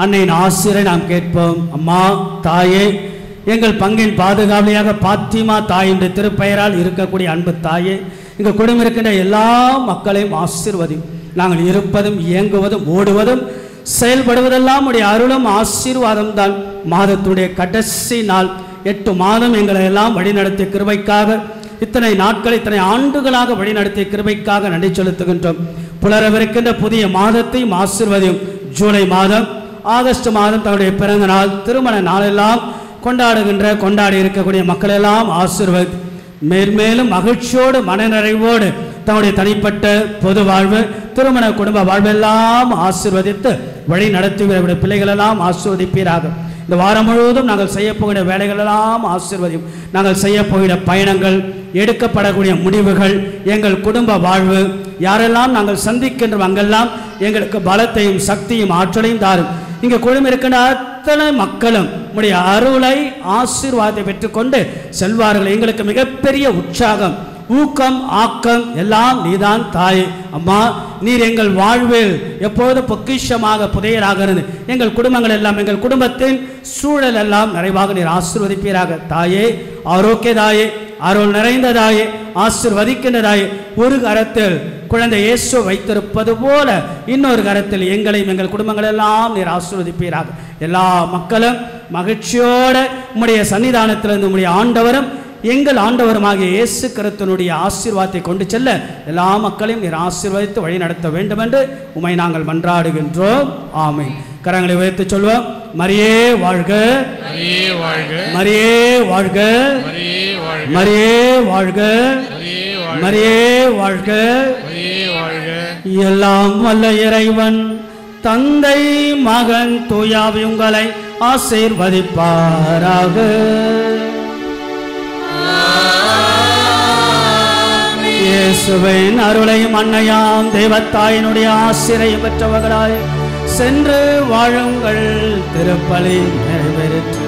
அன்னையின் ஆசிரை நாம் கேட்போம். அம்மா தாயே, எங்கள் பங்கின் பாதுகாவலியாக பாத்திமா தாயினுடைய திருப்பெயரால் இருக்கக்கூடிய அன்பு தாயே, இங்கு குடும்பம் இருக்கின்ற எல்லா மக்களையும் ஆசீர்வதி. நாங்கள் இருப்பதும் இயங்குவதும் ஓடுவதும் செயல்படுவதெல்லாம் உடைய அருளும் ஆசீர்வாதம் தான். மாதத்துடைய கடைசி நாள் 8 மாதம் எங்களை எல்லாம் வழிநடத்திய கிருபைக்காக, இத்தனை நாட்கள் இத்தனை ஆண்டுகளாக வழிநடத்திய கிருபைக்காக நன்றி செலுத்துகின்றோம். புலரவிருக்கின்ற புதிய மாதத்தையும் ஆசீர்வதியும். ஜூலை மாதம், ஆகஸ்ட் மாதம் தன்னுடைய பிறந்த நாள், திருமண நாளெல்லாம் கொண்டாடி இருக்கக்கூடிய மக்களெல்லாம் ஆசீர்வதி. மேன்மேலும் மகிழ்ச்சியோடு மனநிறைவோடு தன்னுடைய தனிப்பட்ட பொது வாழ்வு, திருமண குடும்ப வாழ்வெல்லாம் ஆசீர்வதித்து வழி நடத்துகிற பிள்ளைகளெல்லாம் ஆசீர்வதிப்பீராக. இந்த வாரம் முழுவதும் நாங்கள் செய்யப்போகிற வேலைகளெல்லாம் ஆசீர்வதியும். நாங்கள் செய்யப்போகிற பயணங்கள், எடுக்கப்படக்கூடிய முடிவுகள், எங்கள் குடும்ப வாழ்வு, யாரெல்லாம் நாங்கள் சந்திக்கின்றோம் அங்கெல்லாம் எங்களுக்கு பலத்தையும் சக்தியும் ஆற்றலையும் தாரும். இங்கே குழும இருக்கின்ற அத்தனை மக்களும் உடைய அருளை ஆசீர்வாதத்தை பெற்றுக்கொண்டு செல்வார்கள். எங்களுக்கு மிகப்பெரிய உற்சாகம், ஊக்கம், ஆக்கம் எல்லாம் நீதான் தாயே. அம்மா, நீர் எங்கள் வாழ்வில் எப்போதும் பொக்கிஷமாக புதையராக இருந்து எங்கள் குடும்பங்கள் எல்லாம், எங்கள் குடும்பத்தின் சூழல் எல்லாம் நிறைவாக நீர் ஆசீர்வதிப்பீராக. தாயே, ஆரோக்கிய தாயே, அருள் நிறைந்ததாயே, ஆசீர்வதிக்கின்றதாயே, ஒரு கரத்தில் குழந்தை இயேசு வைத்திருப்பது போல இன்னொரு கரத்தில் எங்களையும் எங்கள் குடும்பங்கள் எல்லாம் நீர் ஆசீர்வதிப்பீராக. எல்லா மக்களும் மகிழ்ச்சியோடு உம்முடைய சன்னிதானத்திலிருந்து உம்முடைய ஆண்டவரும் எங்கள் ஆண்டவருமாகிய இயேசு கிறிஸ்துவினுடைய ஆசீர்வாதத்தை கொண்டு செல்ல எல்லா மக்களையும் நீர் ஆசீர்வதித்து வழி நடத்த வேண்டும் என்று உம்மை நாங்கள் மன்றாடுகின்றோம். ஆமென். கரங்களை உயர்த்தி சொல்வோம். மரியே வாழ்க, மரியே வாழ்க, மரியே வாழ்க, மரியே வாழ்க, மரியே வாழ்க, மரியே வாழ்க. எல்லாம் வல்ல இறைவன் தந்தை, மகன், தூயாவி உங்களை ஆசீர்வதிப்பாராக. இயேசுவின் அருளையும் அன்னையாம் தெய்வத்தாயினுடைய ஆசிரியை பெற்றவர்களாய் சென்று வாழுங்கள். திருப்பலி நிறைவேறிற்று.